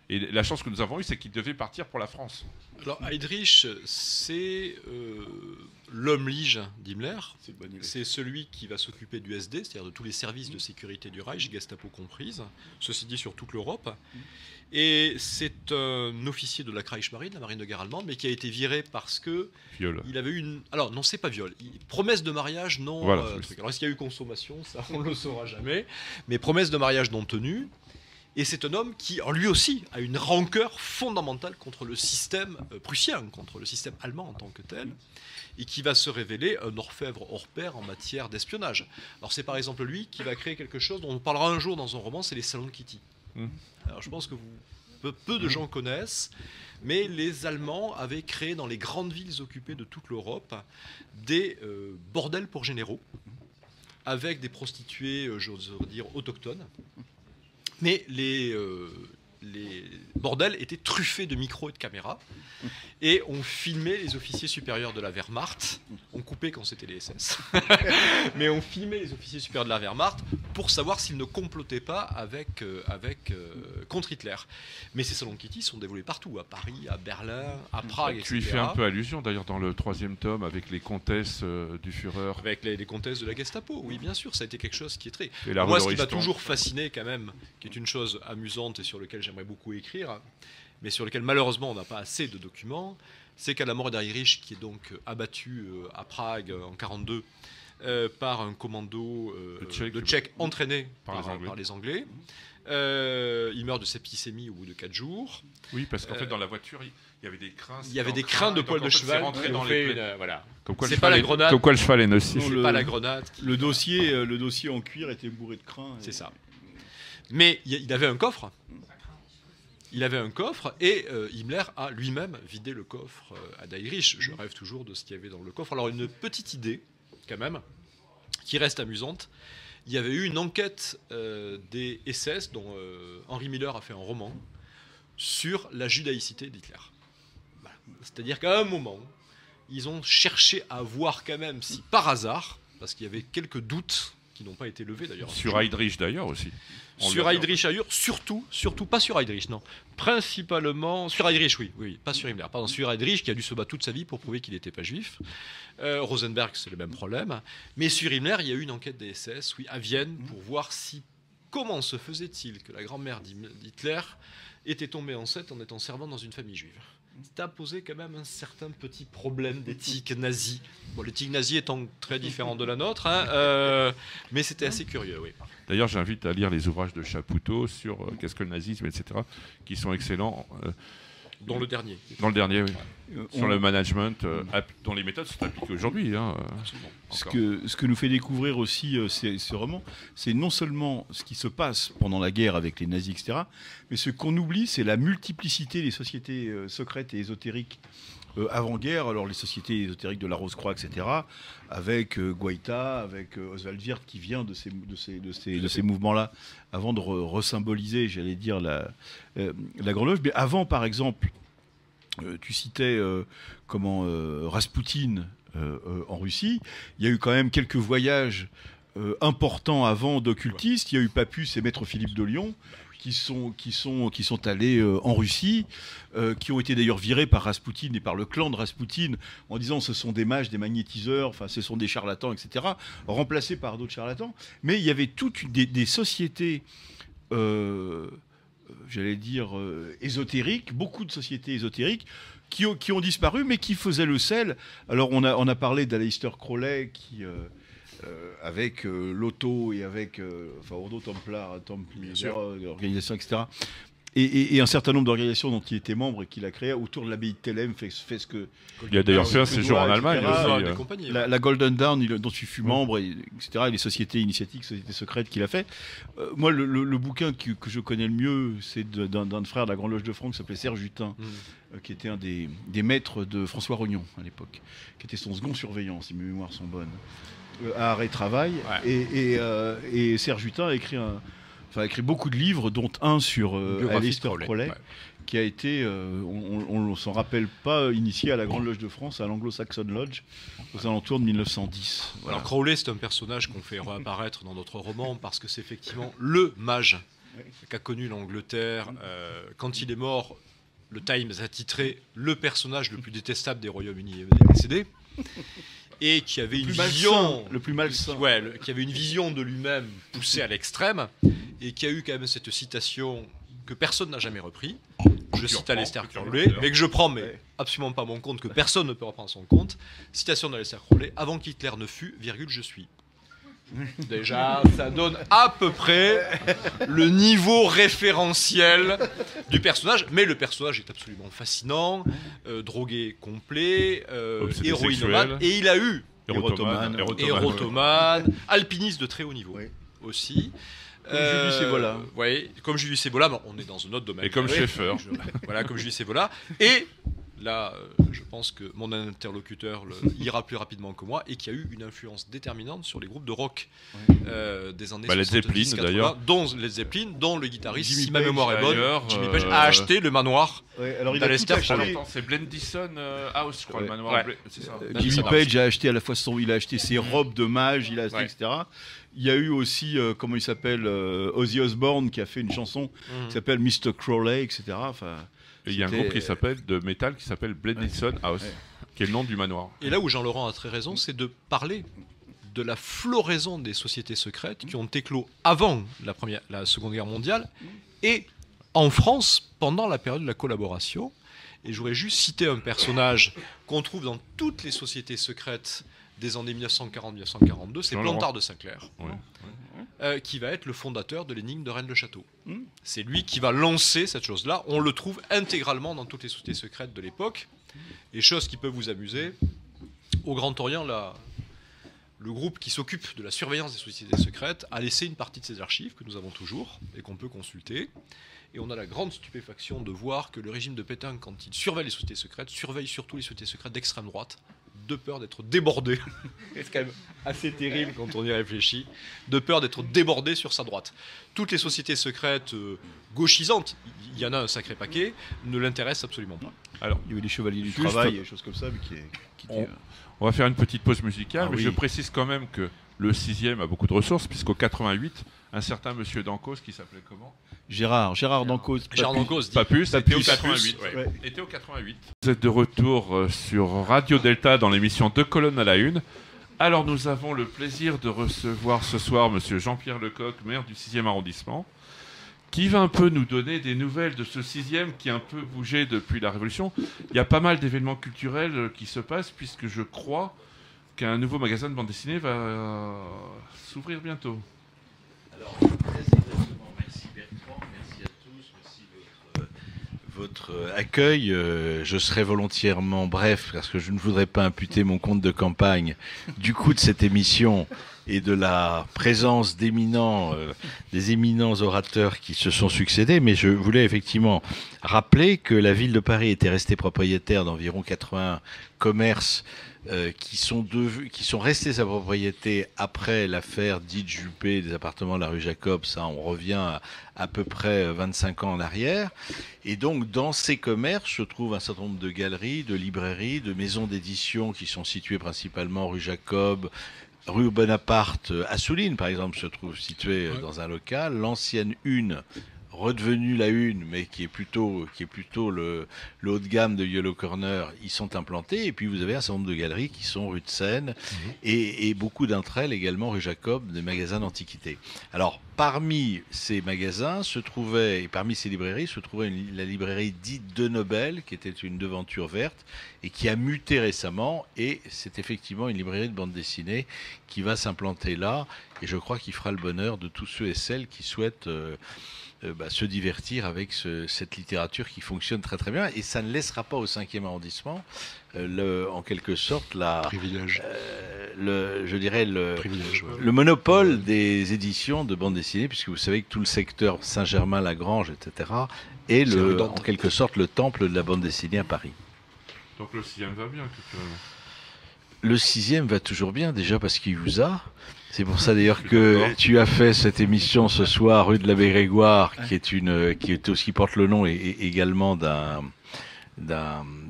Et la chance que nous avons eue, c'est qu'il devait partir pour la France. Alors Heydrich, c'est l'homme lige d'Himmler. C'est celui qui va s'occuper du SD, c'est-à-dire de tous les services de sécurité du Reich, Gestapo comprise, ceci dit sur toute l'Europe. Et c'est un officier de la Kriegsmarine, la marine de guerre allemande, mais qui a été viré parce que il avait eu une... Alors non, c'est pas viol. Promesse de mariage non... Voilà, Alors est-ce qu'il y a eu consommation? Ça, on ne le saura jamais. Mais promesse de mariage non tenue. Et c'est un homme qui, lui aussi, a une rancœur fondamentale contre le système prussien, contre le système allemand en tant que tel, et qui va se révéler un orfèvre hors pair en matière d'espionnage. Alors c'est par exemple lui qui va créer quelque chose dont on parlera un jour dans un roman, c'est les salons de Kitty. Alors je pense que peu de gens connaissent, mais les Allemands avaient créé dans les grandes villes occupées de toute l'Europe des bordels pour généraux, avec des prostituées, j'ose dire, autochtones. Mais les bordels étaient truffés de micros et de caméras. Et on filmait les officiers supérieurs de la Wehrmacht. On coupait quand c'était les SS. Mais on filmait les officiers supérieurs de la Wehrmacht pour savoir s'ils ne complotaient pas contre Hitler. Mais ces salons Kitty sont dévoilés partout, à Paris, à Berlin, à Prague, etc. Tu y fais un peu allusion d'ailleurs dans le 3e tome avec les comtesses du Führer. Avec les comtesses de la Gestapo, oui bien sûr, ça a été quelque chose qui est très... Et la Moi ce qui m'a toujours fasciné quand même, qui est une chose amusante et sur lequel j'aimerais beaucoup écrire, mais sur lequel malheureusement on n'a pas assez de documents, c'est qu'à la mort d'Heydrich, qui est donc abattu à Prague en 1942 par un commando de Tchèques entraîné par les Anglais, il meurt de septicémie au bout de 4 jours. Oui, parce qu'en fait dans la voiture, il y avait des crins. Il y avait des crins de poils de cheval. Voilà. C'est pas la grenade. Comme quoi le cheval est nocif. C'est pas la grenade. Le dossier en cuir était bourré de crins. C'est ça. Mais il avait un coffre. il avait un coffre et Himmler a lui-même vidé le coffre à Dietrich. Je rêve toujours de ce qu'il y avait dans le coffre. Alors une petite idée, quand même, qui reste amusante. Il y avait eu une enquête des SS, dont Henry Miller a fait un roman, sur la judaïcité d'Hitler. Voilà. C'est-à-dire qu'à un moment, ils ont cherché à voir quand même si par hasard, parce qu'il y avait quelques doutes qui n'ont pas été levés d'ailleurs. Sur Heydrich d'ailleurs aussi. Sur Heydrich ailleurs, surtout pas sur Heydrich, non. Principalement sur Heydrich, oui, pas sur Himmler. Pardon, sur Heydrich qui a dû se battre toute sa vie pour prouver qu'il n'était pas juif. Rosenberg, c'est le même problème. Mais sur Himmler, il y a eu une enquête des SS, oui, à Vienne, pour voir comment se faisait-il que la grand-mère d'Hitler était tombée enceinte en étant servante dans une famille juive. Ça a posé quand même un certain petit problème d'éthique nazie. Bon, l'éthique nazie étant très différente de la nôtre, mais c'était assez curieux, oui. D'ailleurs, j'invite à lire les ouvrages de Chapoutot sur qu'est-ce que le nazisme, etc., qui sont excellents. Dans le dernier. Dans le dernier, oui. Sur le management, dont les méthodes sont appliquées aujourd'hui. Ce que nous fait découvrir aussi ce roman, c'est non seulement ce qui se passe pendant la guerre avec les nazis, etc., mais ce qu'on oublie, c'est la multiplicité des sociétés secrètes et ésotériques avant-guerre. Alors les sociétés ésotériques de la Rose-Croix, etc., avec Guaita, avec Oswald Wirth qui vient de ces mouvements-là, avant de resymboliser, j'allais dire, la Grande Loge. Mais avant, par exemple, tu citais Raspoutine en Russie. Il y a eu quand même quelques voyages importants avant d'occultistes. Il y a eu Papus et Maître Philippe de Lyon qui sont allés en Russie, qui ont été d'ailleurs virés par Raspoutine et par le clan de Raspoutine en disant ce sont des mages, des magnétiseurs, enfin ce sont des charlatans, etc., remplacés par d'autres charlatans. Mais il y avait toutes des sociétés j'allais dire, ésotériques, beaucoup de sociétés ésotériques qui ont disparu, mais qui faisaient le sel. Alors, on a parlé d'Aleister Crowley, qui, avec l'Otto et avec Ordo Templar, organisation, etc., et un certain nombre d'organisations dont il était membre et qu'il a créé autour de l'abbaye de Thélème, fait ce que... Il a d'ailleurs fait un séjour en Allemagne aussi. La Golden Dawn, dont tu fus membre, etc., et les sociétés initiatiques, sociétés secrètes qu'il a fait. Moi, le bouquin que je connais le mieux, c'est d'un frère de la Grande Loge de France qui s'appelait Serge Hutin, qui était un des maîtres de François Rognon à l'époque, qui était son second surveillant, si mes mémoires sont bonnes, à Arrêt Travail. Ouais. Et Serge Hutin a écrit beaucoup de livres, dont un sur Aleister Crowley, qui a été, on ne s'en rappelle pas, initié à la Grande Loge de France, à l'Anglo-Saxon Lodge, aux alentours de 1910. Voilà. Alors Crowley, c'est un personnage qu'on fait réapparaître dans notre roman, parce que c'est effectivement le mage qu'a connu l'Angleterre. Quand il est mort, le Times a titré « Le personnage le plus détestable des Royaumes-Unis est décédé ». Et qui avait une vision, le plus malsain, qui avait une vision de lui-même poussée à l'extrême, et qui a eu quand même cette citation que personne n'a jamais repris. Je cite Aleister Crowley, mais que je prends absolument pas mon compte, que personne ne peut reprendre son compte. Citation d'Aleister Crowley: avant qu'Hitler ne fût, je suis. Déjà, ça donne à peu près le niveau référentiel du personnage, mais le personnage est absolument fascinant, drogué complet, héroïnomane, et il a eu érotomane, alpiniste de très haut niveau aussi. Comme Julius Evola. Oui, comme Julius Evola, bon, on est dans un autre domaine. Et comme Schaeffer. Voilà, comme Julius Evola. Et là, je pense que mon interlocuteur ira plus rapidement que moi, et qui a eu une influence déterminante sur les groupes de rock des années 70, Led Zeppelin, d'ailleurs. Dont Led Zeppelin, dont le guitariste, si ma mémoire est bonne, Jimmy Page, a acheté le manoir d'Aleister Crowley. C'est Blendison House, je crois, le manoir. C'est ça. Jimmy Page a acheté à la fois il a acheté ses robes de mage, il a acheté, etc. Il y a eu aussi, comment il s'appelle, Ozzy Osbourne, qui a fait une chanson qui s'appelle Mr. Crowley, etc. Enfin, et il y a un groupe de métal qui s'appelle Blendison House, qui est le nom du manoir. Et là où Jean-Laurent a très raison, c'est de parler de la floraison des sociétés secrètes qui ont éclos avant la Seconde Guerre mondiale et en France pendant la période de la collaboration. Et je voudrais juste citer un personnage qu'on trouve dans toutes les sociétés secrètes des années 1940-1942, c'est Plantard de Saint-Clair, qui va être le fondateur de l'énigme de Rennes-le-Château. C'est lui qui va lancer cette chose-là. On le trouve intégralement dans toutes les sociétés secrètes de l'époque. Et chose qui peut vous amuser, au Grand Orient, le groupe qui s'occupe de la surveillance des sociétés secrètes a laissé une partie de ses archives que nous avons toujours et qu'on peut consulter. Et on a la grande stupéfaction de voir que le régime de Pétain, quand il surveille les sociétés secrètes, surveille surtout les sociétés secrètes d'extrême droite, de peur d'être débordé. C'est quand même assez terrible quand on y réfléchit, de peur d'être débordé sur sa droite. Toutes les sociétés secrètes gauchisantes, il y en a un sacré paquet, ne l'intéressent absolument pas. Alors, il y avait les chevaliers du juste, travail et des choses comme ça, mais qui étaient, on va faire une petite pause musicale, mais oui. je précise quand même que le 6e a beaucoup de ressources, puisqu'au 88, un certain monsieur Dancos, qui s'appelait comment ? Gérard Dancos. Gérard Dancos dit Papus, était au Papus. 88. Ouais. Était au 88. Vous êtes de retour sur Radio Delta dans l'émission 2 colonnes à la une. Alors nous avons le plaisir de recevoir ce soir monsieur Jean-Pierre Lecoq, maire du 6e arrondissement, qui va un peu nous donner des nouvelles de ce 6e qui a un peu bougé depuis la Révolution. Il y a pas mal d'événements culturels qui se passent, puisque je crois qu'un nouveau magasin de bande dessinée va s'ouvrir bientôt. Alors, très exactement. Merci Bertrand, merci à tous, merci de votre accueil. Je serai volontairement bref parce que je ne voudrais pas imputer mon compte de campagne du coup de cette émission et de la présence des éminents orateurs qui se sont succédés, mais je voulais effectivement rappeler que la ville de Paris était restée propriétaire d'environ 80 commerces qui sont restés sa propriété après l'affaire dite Juppé des appartements de la rue Jacob. Ça, on revient à peu près 25 ans en arrière. Et donc, dans ces commerces se trouvent un certain nombre de galeries, de librairies, de maisons d'édition qui sont situées principalement rue Jacob, rue Bonaparte. Assouline, par exemple, se trouve située dans un local. L'ancienne Une, redevenue la Une, mais qui est plutôt le haut de gamme de Yellow Corner, ils sont implantés. Et puis vous avez un certain nombre de galeries qui sont rue de Seine et beaucoup d'entre elles également rue Jacob, des magasins d'antiquités. Alors parmi ces magasins et parmi ces librairies se trouvait la librairie dite de Nobel, qui était une devanture verte et qui a muté récemment. Et c'est effectivement une librairie de bande dessinée qui va s'implanter là. Et je crois qu'il fera le bonheur de tous ceux et celles qui souhaitent se divertir avec cette littérature qui fonctionne très très bien, et ça ne laissera pas au 5e arrondissement en quelque sorte le monopole des éditions de bande dessinée, puisque vous savez que tout le secteur Saint-Germain-Lagrange, etc. est en quelque sorte le temple de la bande dessinée à Paris. Donc le 6e va bien, culturellement. Le 6e va toujours bien, déjà parce qu'il vous a. C'est pour ça d'ailleurs que tu as fait cette émission ce soir rue de l'Abbé Grégoire, qui porte le nom également d'un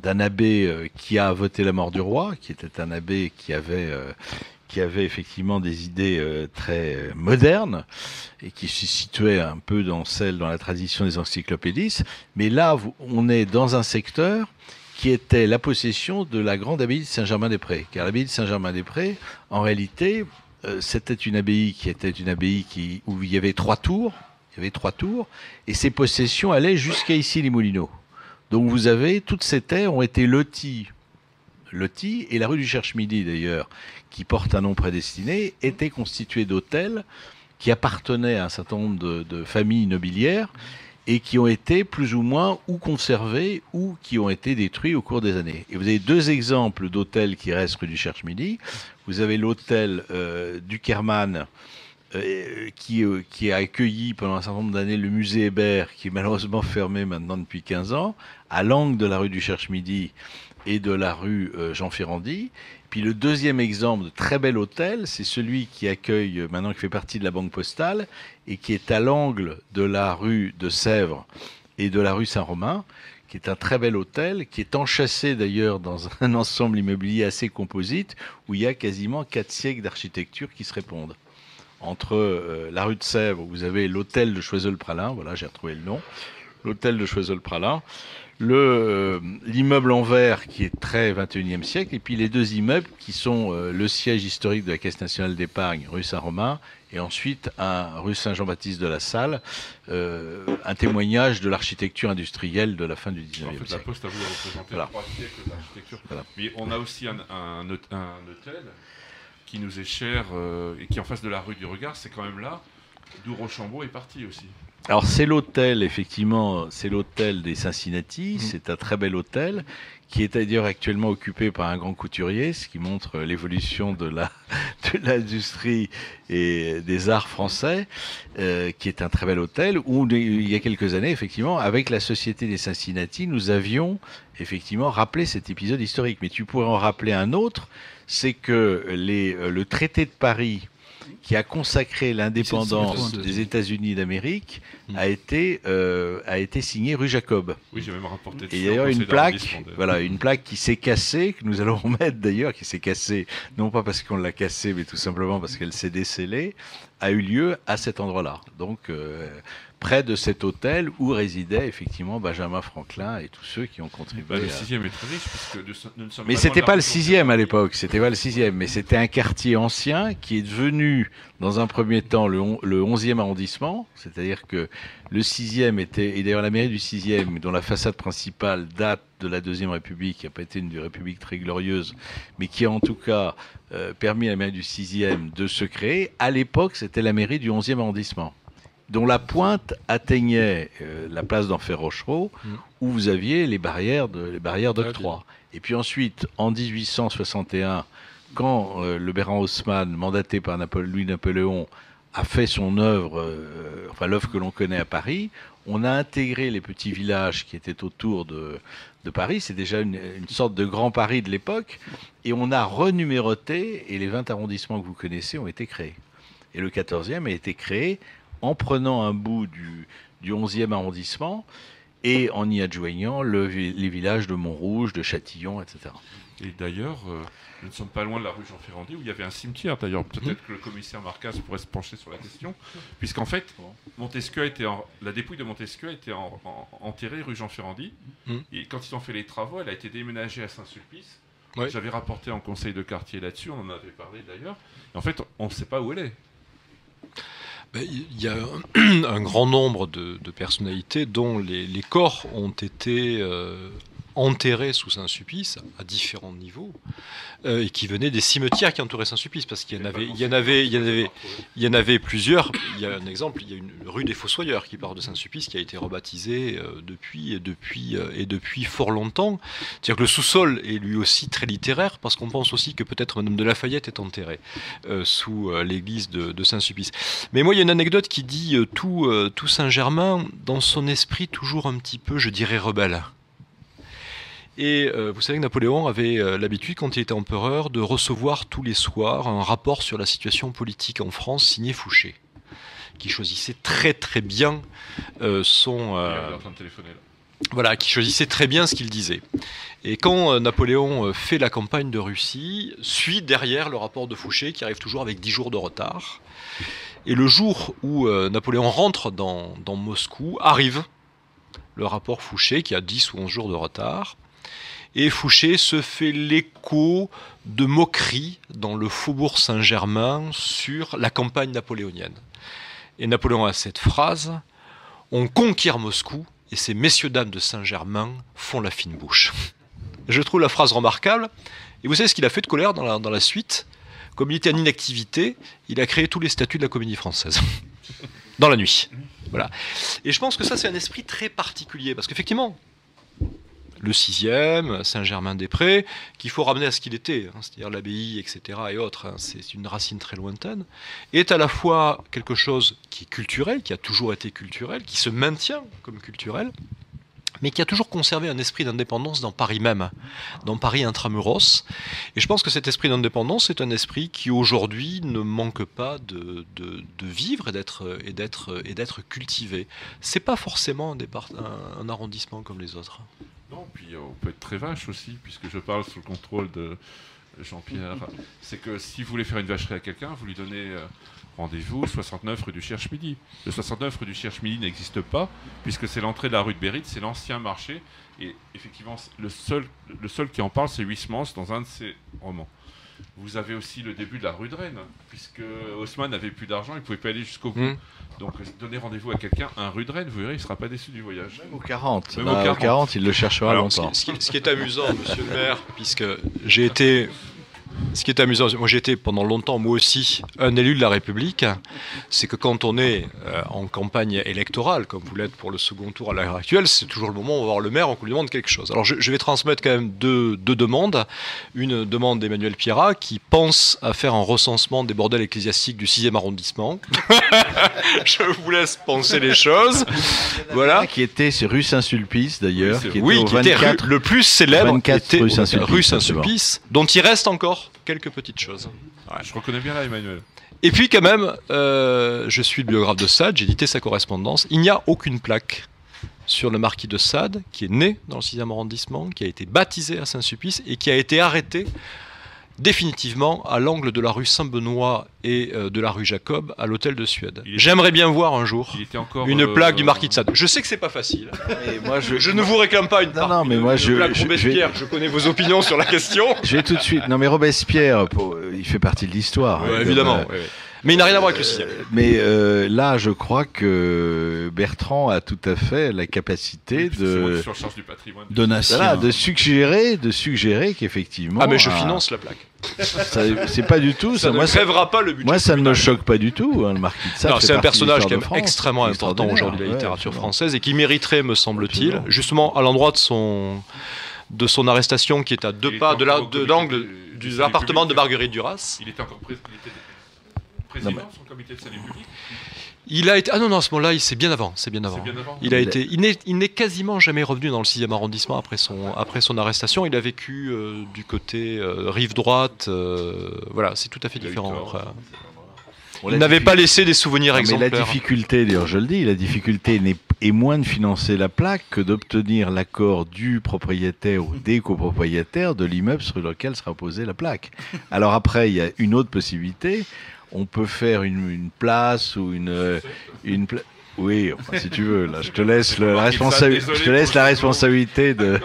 abbé qui a voté la mort du roi, qui était un abbé qui avait effectivement des idées très modernes et qui se situait un peu dans la tradition des encyclopédistes. Mais là, on est dans un secteur qui était la possession de la grande abbaye de Saint-Germain-des-Prés. Car l'abbaye de Saint-Germain-des-Prés, en réalité, c'était une abbaye où il y avait 3 tours. Et ses possessions allaient jusqu'à ici les Moulineaux. Donc vous avez, toutes ces terres ont été loties, et la rue du Cherche-Midi d'ailleurs, qui porte un nom prédestiné, était constituée d'hôtels qui appartenaient à un certain nombre de familles nobiliaires et qui ont été plus ou moins ou conservés ou qui ont été détruits au cours des années. Et vous avez 2 exemples d'hôtels qui restent rue du Cherche-Midi. Vous avez l'hôtel du Kerman qui a accueilli pendant un certain nombre d'années le musée Hébert, qui est malheureusement fermé maintenant depuis 15 ans, à l'angle de la rue du Cherche-Midi et de la rue Jean Ferrandi. Puis le deuxième exemple de très bel hôtel, c'est celui qui accueille, maintenant qui fait partie de la Banque Postale, et qui est à l'angle de la rue de Sèvres et de la rue Saint-Romain, qui est un très bel hôtel, qui est enchâssé d'ailleurs dans un ensemble immobilier assez composite, où il y a quasiment 4 siècles d'architecture qui se répondent. Entre la rue de Sèvres, vous avez l'hôtel de Choiseul-Pralin, voilà, j'ai retrouvé le nom, l'hôtel de Choiseul-Pralin, l'immeuble en verre qui est très 21e siècle, et puis les 2 immeubles qui sont le siège historique de la Caisse nationale d'épargne, rue Saint-Romain, et ensuite rue Saint-Jean-Baptiste de la Salle, un témoignage de l'architecture industrielle de la fin du 19e siècle. La Poste a voulu représenter 3 siècles d'architecture. Voilà. Mais on a aussi un hôtel qui nous est cher et qui est en face de la rue du Regard, c'est quand même là d'où Rochambeau est parti aussi. Alors c'est l'hôtel, effectivement, c'est l'hôtel des Cincinnati, c'est un très bel hôtel qui est d'ailleurs actuellement occupé par un grand couturier, ce qui montre l'évolution de l'industrie et des arts français, qui est un très bel hôtel, où il y a quelques années, effectivement, avec la Société des Cincinnati, nous avions effectivement rappelé cet épisode historique. Mais tu pourrais en rappeler un autre, c'est que le traité de Paris, qui a consacré l'indépendance des États-Unis d'Amérique, a été signé rue Jacob. Oui, j'ai même rapporté. Et d'ailleurs une plaque qui s'est cassée, que nous allons remettre d'ailleurs, qui s'est cassée, non pas parce qu'on l'a cassée, mais tout simplement parce qu'elle s'est décellée, a eu lieu à cet endroit-là. Donc près de cet hôtel où résidait effectivement Benjamin Franklin et tous ceux qui ont contribué. Le 6e est très riche puisque nous ne sommes mais c'était pas le 6e à l'époque, c'était pas le 6e, mais c'était un quartier ancien qui est devenu dans un premier temps le 11e arrondissement, c'est-à-dire que le 6e était, et d'ailleurs la mairie du 6e, dont la façade principale date de la Deuxième République, qui n'a pas été une république très glorieuse, mais qui a en tout cas permis à la mairie du 6e de se créer, à l'époque c'était la mairie du 11e arrondissement, dont la pointe atteignait la place d'Enfer Rochereau, où vous aviez les barrières d'octroi. Et puis ensuite, en 1861, quand le Béran Haussmann, mandaté par Louis-Napoléon, a fait son œuvre, l'œuvre que l'on connaît à Paris, on a intégré les petits villages qui étaient autour de Paris. C'est déjà une sorte de Grand Paris de l'époque. Et on a renuméroté, et les 20 arrondissements que vous connaissez ont été créés. Et le 14e a été créé en prenant un bout du 11e arrondissement et en y adjoignant les villages de Montrouge, de Châtillon, etc. Et d'ailleurs, nous ne sommes pas loin de la rue Jean Ferrandi, où il y avait un cimetière. D'ailleurs, peut-être que le commissaire Marcas pourrait se pencher sur la question, puisqu'en fait, la dépouille de Montesquieu a été enterrée rue Jean Ferrandi, et quand ils ont fait les travaux, elle a été déménagée à Saint-Sulpice. Ouais. J'avais rapporté en conseil de quartier là-dessus, on en avait parlé d'ailleurs. Et en fait, on ne sait pas où elle est. Il y a un grand nombre de personnalités dont les corps ont été enterrés sous Saint-Sulpice à différents niveaux et qui venaient des cimetières qui entouraient Saint-Sulpice, parce qu'il y en avait plusieurs. Il y a un exemple, il y a une rue des Fossoyeurs qui part de Saint-Sulpice, qui a été rebaptisée depuis fort longtemps. C'est-à-dire que le sous-sol est lui aussi très littéraire, parce qu'on pense aussi que peut-être Madame de Lafayette est enterrée sous l'église de Saint-Sulpice. Mais moi, il y a une anecdote qui dit tout Saint-Germain, dans son esprit toujours un petit peu, je dirais, rebelle. Et vous savez que Napoléon avait l'habitude, quand il était empereur, de recevoir tous les soirs un rapport sur la situation politique en France signé Fouché, qui choisissait très très bien qui choisissait très bien ce qu'il disait. Et quand Napoléon fait la campagne de Russie, suit derrière le rapport de Fouché, qui arrive toujours avec 10 jours de retard. Et le jour où Napoléon rentre dans Moscou, arrive le rapport Fouché, qui a 10 ou 11 jours de retard. Et Fouché se fait l'écho de moqueries dans le faubourg Saint-Germain sur la campagne napoléonienne. Et Napoléon a cette phrase: « On conquiert Moscou et ces messieurs-dames de Saint-Germain font la fine bouche. » Je trouve la phrase remarquable. Et vous savez ce qu'il a fait de colère dans la suite? Comme il était en inactivité, il a créé tous les statuts de la Comédie Française. Dans la nuit. Voilà. Et je pense que ça, c'est un esprit très particulier. Parce qu'effectivement, le 6e, Saint-Germain-des-Prés, qu'il faut ramener à ce qu'il était, c'est-à-dire l'abbaye, etc. et autres, c'est une racine très lointaine, est à la fois quelque chose qui est culturel, qui a toujours été culturel, qui se maintient comme culturel, mais qui a toujours conservé un esprit d'indépendance dans Paris même, dans Paris intramuros. Et je pense que cet esprit d'indépendance est un esprit qui aujourd'hui ne manque pas de vivre et d'être cultivé. C'est pas forcément un arrondissement comme les autres. Non, puis on peut être très vache aussi, puisque je parle sous le contrôle de Jean-Pierre. C'est que si vous voulez faire une vacherie à quelqu'un, vous lui donnez rendez-vous 69 rue du Cherche-Midi. Le 69 rue du Cherche-Midi n'existe pas, puisque c'est l'entrée de la rue de Bérite, c'est l'ancien marché. Et effectivement, le seul qui en parle, c'est Huysmans dans un de ses romans. Vous avez aussi le début de la rue de Rennes, puisque Haussmann n'avait plus d'argent, il ne pouvait pas aller jusqu'au bout. Donc donner rendez-vous à quelqu'un, un rue de Rennes, vous verrez, il ne sera pas déçu du voyage. Même au 40. Même au 40, il le cherchera longtemps. Ce qui est amusant, monsieur le maire, puisque j'ai été ce qui est amusant, moi j'ai été pendant longtemps, moi aussi, un élu de la République, c'est que quand on est en campagne électorale, comme vous l'êtes pour le second tour à l'heure actuelle, c'est toujours le moment où on va voir le maire, on lui demande quelque chose. Alors je vais transmettre quand même deux demandes. Une demande d'Emmanuel Pierrat, qui pense à faire un recensement des bordels ecclésiastiques du 6e arrondissement. Je vous laisse penser les choses. Voilà. Qui était sur rue Saint-Sulpice d'ailleurs. Oui, qui était le plus célèbre, était rue Saint-Sulpice, dont il reste encore quelques petites choses. Ouais, je reconnais bien là, Emmanuel. Et puis quand même, je suis le biographe de Sade, j'ai édité sa correspondance. Il n'y a aucune plaque sur le marquis de Sade, qui est né dans le 6e arrondissement, qui a été baptisé à Saint-Sulpice et qui a été arrêté définitivement à l'angle de la rue Saint-Benoît et de la rue Jacob à l'hôtel de Suède. J'aimerais bien voir un jour une plaque du marquis de Sade. Je sais que c'est pas facile. Et moi, je ne vous réclame pas une plaque Robespierre. Je connais vos opinions sur la question. Je vais tout de suite. Non mais Robespierre, il fait partie de l'histoire. Évidemment. Mais il n'a rien à voir avec le 6e. Mais là, je crois que Bertrand a tout à fait la capacité de suggérer qu'effectivement. Ah mais je finance la plaque. C'est pas du tout ça. Ne crèvera pas le budget. Moi, ça ne me choque pas du tout. Le marquis de Sade. C'est un personnage quand même extrêmement important aujourd'hui de la littérature française et qui mériterait, me semble-t-il, justement à l'endroit de son arrestation, qui est à 2 pas de l'angle de l'appartement de Marguerite Duras. Il était encore président son comité de salut public. Il a été à ce moment-là, c'est bien avant. Il n'est quasiment jamais revenu dans le 6e arrondissement après son arrestation. Il a vécu du côté rive droite. Voilà, c'est tout à fait différent. Il n'avait pas laissé des souvenirs exemplaires. Mais la difficulté, d'ailleurs, je le dis, la difficulté est moins de financer la plaque que d'obtenir l'accord du propriétaire ou des copropriétaires de l'immeuble sur lequel sera posée la plaque. Alors après, il y a une autre possibilité. On peut faire une place ou oui, enfin, si tu veux, là, je te laisse la responsabilité de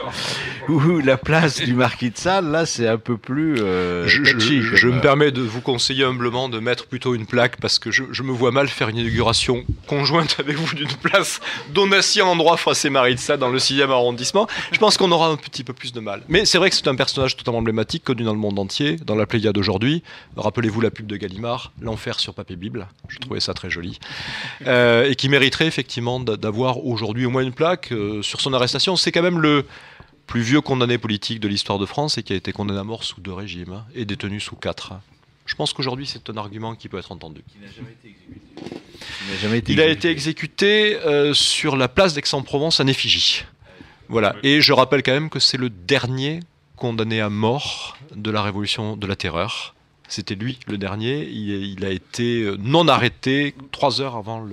ou la place du marquis de Sade. Là, c'est un peu plus. Je me permets de vous conseiller humblement de mettre plutôt une plaque parce que je me vois mal faire une inauguration conjointe avec vous d'une place Donatien endroit Français Marie de Sade dans le 6e arrondissement. Je pense qu'on aura un petit peu plus de mal. Mais c'est vrai que c'est un personnage totalement emblématique, connu dans le monde entier, dans la Pléiade d'aujourd'hui. Rappelez-vous la pub de Gallimard, l'enfer sur papier Bible. Je trouvais ça très joli et qui mériterait effectivement d'avoir aujourd'hui au moins une plaque sur son arrestation. C'est quand même le plus vieux condamné politique de l'histoire de France et qui a été condamné à mort sous 2 régimes et détenu sous 4. Je pense qu'aujourd'hui c'est un argument qui peut être entendu. Qui n'a jamais été exécuté. Il a été exécuté sur la place d'Aix-en-Provence en effigie. Voilà. Et je rappelle quand même que c'est le dernier condamné à mort de la Révolution de la Terreur. C'était lui le dernier. Il a été non arrêté 3 heures avant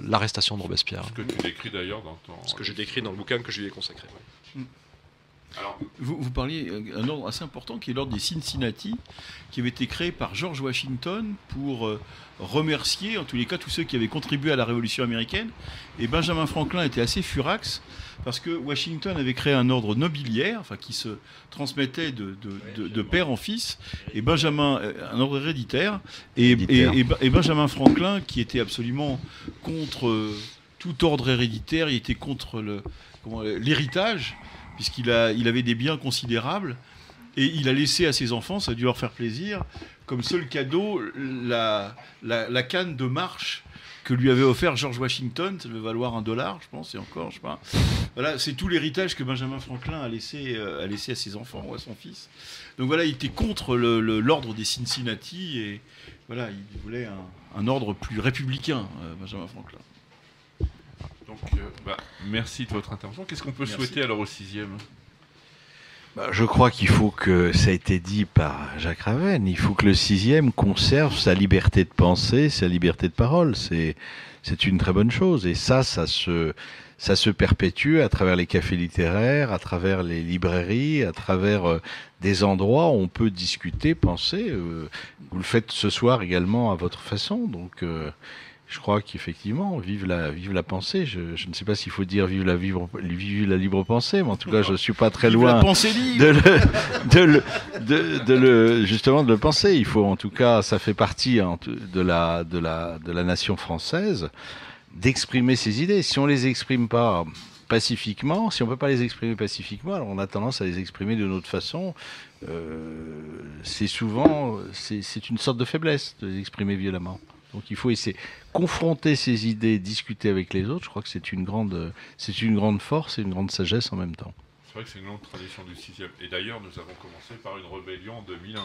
l'arrestation de Robespierre. Ce que tu décris d'ailleurs dans ton... Ce que j'ai décrit dans le bouquin que je lui ai consacré. Ouais. Alors, vous parliez d'un ordre assez important qui est l'ordre des Cincinnati, qui avait été créé par George Washington pour remercier, en tous les cas, tous ceux qui avaient contribué à la Révolution américaine. Et Benjamin Franklin était assez furax parce que Washington avait créé un ordre nobiliaire, enfin qui se transmettait de père en fils, et Benjamin, un ordre héréditaire, et Benjamin Franklin, qui était absolument contre tout ordre héréditaire, il était contre l'héritage, puisqu'il avait des biens considérables, et il a laissé à ses enfants, ça a dû leur faire plaisir, comme seul cadeau, la canne de marche que lui avait offert George Washington. Ça devait valoir $1, je pense, et encore, je sais pas. Voilà, c'est tout l'héritage que Benjamin Franklin a laissé à ses enfants ou à son fils. Donc voilà, il était contre l'ordre des Cincinnati, et voilà, il voulait un ordre plus républicain, Benjamin Franklin. Donc, merci de votre intervention. Qu'est-ce qu'on peut souhaiter alors au 6e ? Je crois qu'il faut que, ça a été dit par Jacques Ravenne, il faut que le 6e conserve sa liberté de pensée, sa liberté de parole. C'est une très bonne chose. Et ça se perpétue à travers les cafés littéraires, à travers les librairies, à travers des endroits où on peut discuter, penser. Vous le faites ce soir également à votre façon. Donc, je crois qu'effectivement, vive la pensée. Je ne sais pas s'il faut dire vive la libre pensée, mais en tout cas, je ne suis pas très loin justement de le penser. Il faut, en tout cas, ça fait partie de la nation française d'exprimer ses idées. Si on les exprime pas pacifiquement. Si on ne peut pas les exprimer pacifiquement, alors on a tendance à les exprimer d'une autre façon. C'est une sorte de faiblesse de les exprimer violemment. Donc il faut essayer confronter ces idées, discuter avec les autres. Je crois que c'est une grande force et une grande sagesse en même temps. C'est vrai que c'est une longue tradition du 6e. Et d'ailleurs, nous avons commencé par une rébellion en 2001.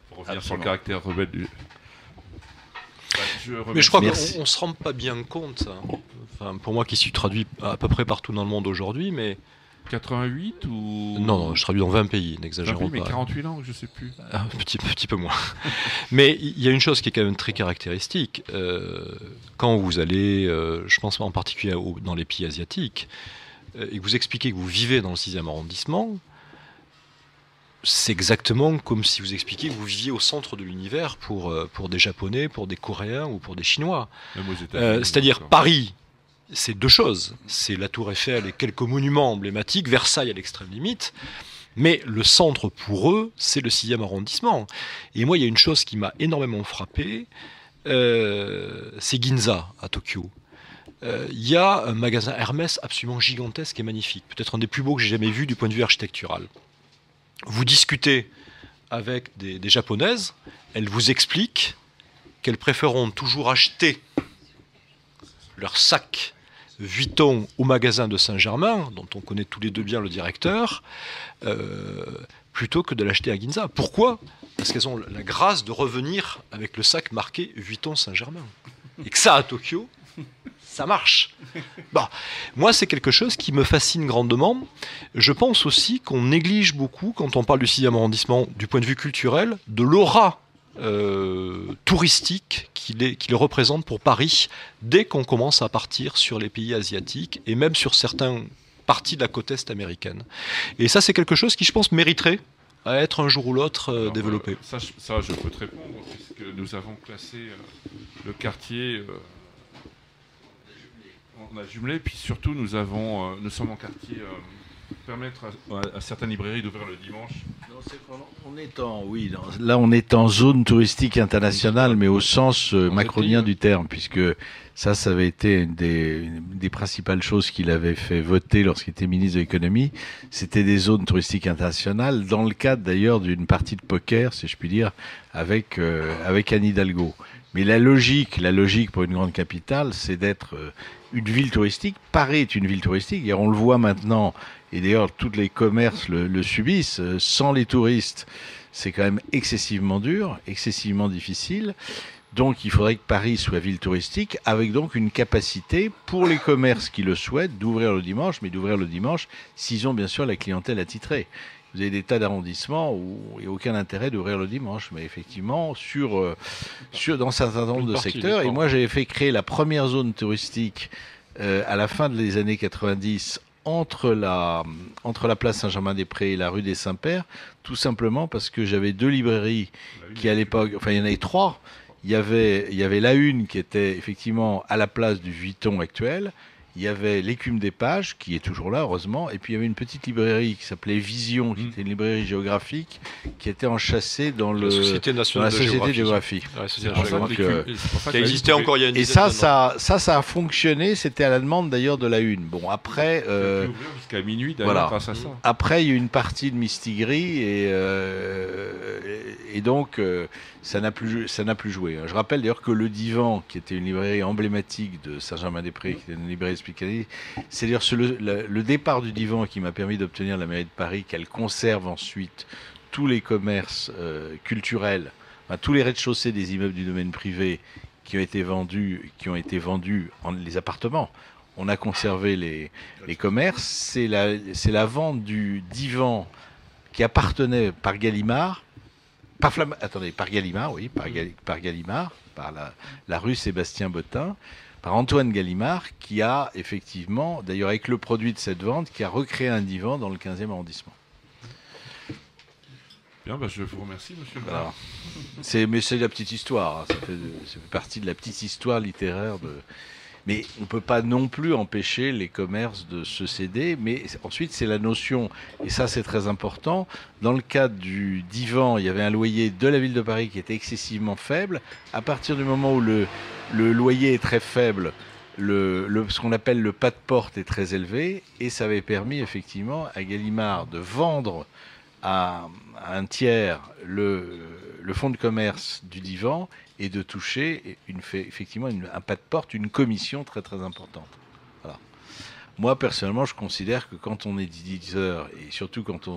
Pour revenir sur le caractère rebelle du... Mais je crois qu'on ne se rend pas bien compte, enfin, pour moi qui suis traduit à peu près partout dans le monde aujourd'hui, mais... 88 ou... Non, je traduis dans 20 pays, n'exagérons mais pas. 48 langues, je sais plus. Un petit peu moins. Mais il y a une chose qui est quand même très caractéristique. Quand vous allez, je pense en particulier dans les pays asiatiques, et que vous expliquez que vous vivez dans le 6e arrondissement, c'est exactement comme si vous expliquiez que vous viviez au centre de l'univers pour des Japonais, pour des Coréens ou pour des Chinois. C'est-à-dire Paris, c'est deux choses. C'est la Tour Eiffel et quelques monuments emblématiques, Versailles à l'extrême limite. Mais le centre pour eux, c'est le 6e arrondissement. Et moi, il y a une chose qui m'a énormément frappé, c'est Ginza à Tokyo. Il y a un magasin Hermès absolument gigantesque et magnifique, peut-être un des plus beaux que j'ai jamais vu du point de vue architectural. Vous discutez avec des Japonaises, elles vous expliquent qu'elles préféreront toujours acheter leur sac Vuitton au magasin de Saint-Germain, dont on connaît tous les deux bien le directeur, plutôt que de l'acheter à Ginza. Pourquoi ? Parce qu'elles ont la grâce de revenir avec le sac marqué Vuitton Saint-Germain. Et que ça, à Tokyo, ça marche. Bon, moi, c'est quelque chose qui me fascine grandement. Je pense aussi qu'on néglige beaucoup, quand on parle du 6e arrondissement, du point de vue culturel, de l'aura touristique qu'il représente pour Paris dès qu'on commence à partir sur les pays asiatiques et même sur certaines parties de la côte est américaine. Et ça, c'est quelque chose qui, je pense, mériterait à être un jour ou l'autre développé. Ça, je peux te répondre, puisque nous avons classé le quartier... on a jumelé, puis surtout nous sommes en quartier... permettre à certaines librairies d'ouvrir le dimanche. On est en zone touristique internationale, mais au sens macronien du terme, puisque ça avait été une des principales choses qu'il avait fait voter lorsqu'il était ministre de l'économie. C'était des zones touristiques internationales, dans le cadre d'ailleurs d'une partie de poker, si je puis dire, avec Anne Hidalgo. Mais la logique pour une grande capitale, c'est d'être une ville touristique. Paris est une ville touristique, et on le voit maintenant. Et d'ailleurs, tous les commerces le subissent. Sans les touristes, c'est quand même excessivement dur, excessivement difficile. Donc, il faudrait que Paris soit ville touristique, avec donc une capacité pour les commerces qui le souhaitent d'ouvrir le dimanche, mais d'ouvrir le dimanche s'ils ont bien sûr la clientèle attitrée. Vous avez des tas d'arrondissements où il n'y a aucun intérêt d'ouvrir le dimanche, mais effectivement, dans un certain nombre de secteurs. Et moi, j'avais fait créer la première zone touristique à la fin des années 90 entre la place Saint-Germain-des-Prés et la rue des Saints-Pères, tout simplement parce que j'avais deux librairies qui à l'époque, enfin il y en avait trois. Il y avait la une qui était effectivement à la place du Vuitton actuel. Il y avait l'Écume des Pages, qui est toujours là, heureusement. Et puis il y avait une petite librairie qui s'appelait Vision, qui était une librairie géographique, qui était enchâssée dans la Société nationale de géographie. Qui a existé encore il y a une dizaine d'années. Et ça a fonctionné, c'était à la demande d'ailleurs de la une. Bon, après... jusqu'à minuit d'ailleurs grâce à ça. Après, il y a eu une partie de Mistigris, et donc ça n'a plus joué. Je rappelle d'ailleurs que le Divan, qui était une librairie emblématique de Saint-Germain-des-Prés, qui était une librairie hospitalière, c'est d'ailleurs le départ du Divan qui m'a permis d'obtenir la mairie de Paris, qu'elle conserve ensuite tous les commerces culturels, tous les rez-de-chaussée des immeubles du domaine privé qui ont été vendus les appartements. On a conservé les commerces. C'est la vente du Divan qui appartenait par Gallimard, par Gallimard, par la rue Sébastien Bottin, par Antoine Gallimard, qui a effectivement, d'ailleurs avec le produit de cette vente, qui a recréé un divan dans le 15e arrondissement. Bien, je vous remercie, monsieur. Voilà. Mais c'est la petite histoire. Ça fait partie de la petite histoire littéraire Mais on ne peut pas non plus empêcher les commerces de se céder. Mais ensuite, c'est la notion, et ça c'est très important, dans le cadre du Divan, il y avait un loyer de la ville de Paris qui était excessivement faible. À partir du moment où le loyer est très faible, ce qu'on appelle le pas de porte est très élevé, et ça avait permis effectivement à Gallimard de vendre à un tiers le fonds de commerce du Divan et de toucher effectivement un pas de porte, une commission très très importante. Voilà. Moi personnellement, je considère que quand on est éditeur, et surtout quand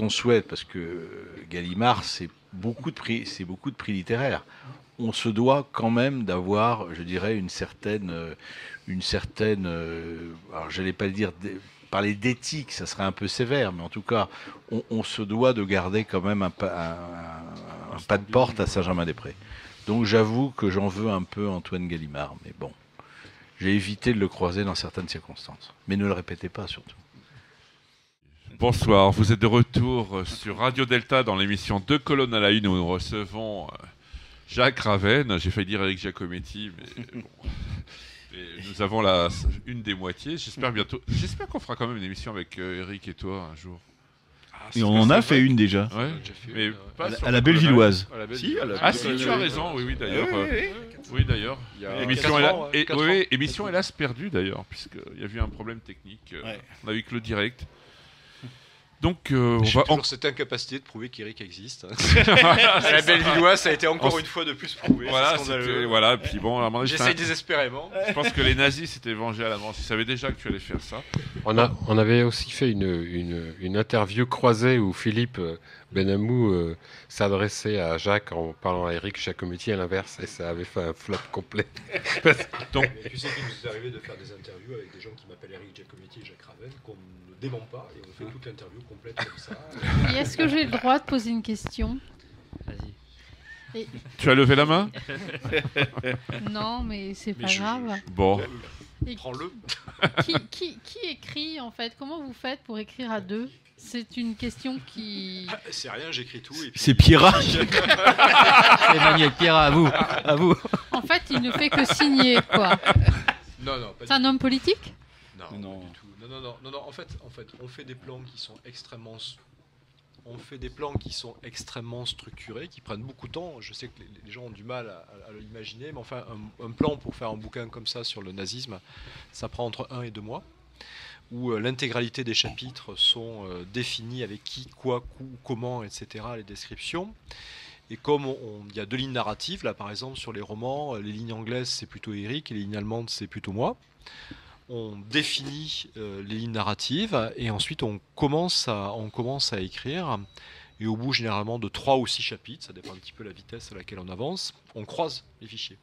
on souhaite, parce que Gallimard c'est beaucoup de prix littéraires, on se doit quand même d'avoir, je dirais, une certaine, alors j'allais pas le dire, parler d'éthique, ça serait un peu sévère, mais en tout cas, on se doit de garder quand même un pas de porte à Saint-Germain-des-Prés. Donc j'avoue que j'en veux un peu Antoine Gallimard, mais bon, j'ai évité de le croiser dans certaines circonstances. Mais ne le répétez pas surtout. Bonsoir, vous êtes de retour sur Radio Delta dans l'émission Deux colonnes à la une où nous recevons Jacques Ravenne. J'ai failli dire Éric Giacometti, mais bon. Et nous avons une des moitiés. J'espère qu'on fera quand même une émission avec Éric et toi un jour. Et on en a fait une déjà. Ouais. Mais pas à la Bellevilloise. Si, tu as raison, oui, d'ailleurs. Oui, d'ailleurs. Émission hélas perdue d'ailleurs, puisqu'il y a eu un problème technique. On a eu que le direct. Donc, on va toujours cette incapacité de prouver qu'Éric existe. À la Bellevilloise, ça a été encore une fois de plus prouvé. Voilà, puis bon, j'essaye désespérément. Je pense que les nazis s'étaient vengés à l'avance. Ils savaient déjà que tu allais faire ça. On avait aussi fait une interview croisée où Philippe Benamou s'adressait à Jacques en parlant à Éric Giacometti à l'inverse, et ça avait fait un flop complet. Donc, tu sais qu'il nous est arrivé de faire des interviews avec des gens qui m'appellent Éric Giacometti et Jacques Ravenne, qu'on ne dément pas, et on fait toute l'interview complète comme ça. Et est-ce que j'ai le droit de poser une question? Vas-y. Tu as levé la main? Non, mais c'est pas grave. Bon. Prends-le. Qui écrit en fait? Comment vous faites pour écrire à deux? C'est une question qui... C'est rien, j'écris tout. C'est Pierrat. C'est Emmanuel Pierrat, à vous. En fait, il ne fait que signer, quoi. Non, c'est un homme politique? Non, du tout. Non. En fait, on fait des plans qui sont extrêmement structurés, qui prennent beaucoup de temps. Je sais que les gens ont du mal à l'imaginer, mais enfin, un plan pour faire un bouquin comme ça sur le nazisme, ça prend entre 1 et 2 mois, où l'intégralité des chapitres sont définis avec qui, quoi, comment, etc., les descriptions. Et comme il y a 2 lignes narratives, là par exemple sur les romans, les lignes anglaises c'est plutôt Éric et les lignes allemandes c'est plutôt moi. On définit les lignes narratives et ensuite on commence à écrire. Et au bout généralement de 3 ou 6 chapitres, ça dépend un petit peu de la vitesse à laquelle on avance, on croise les fichiers.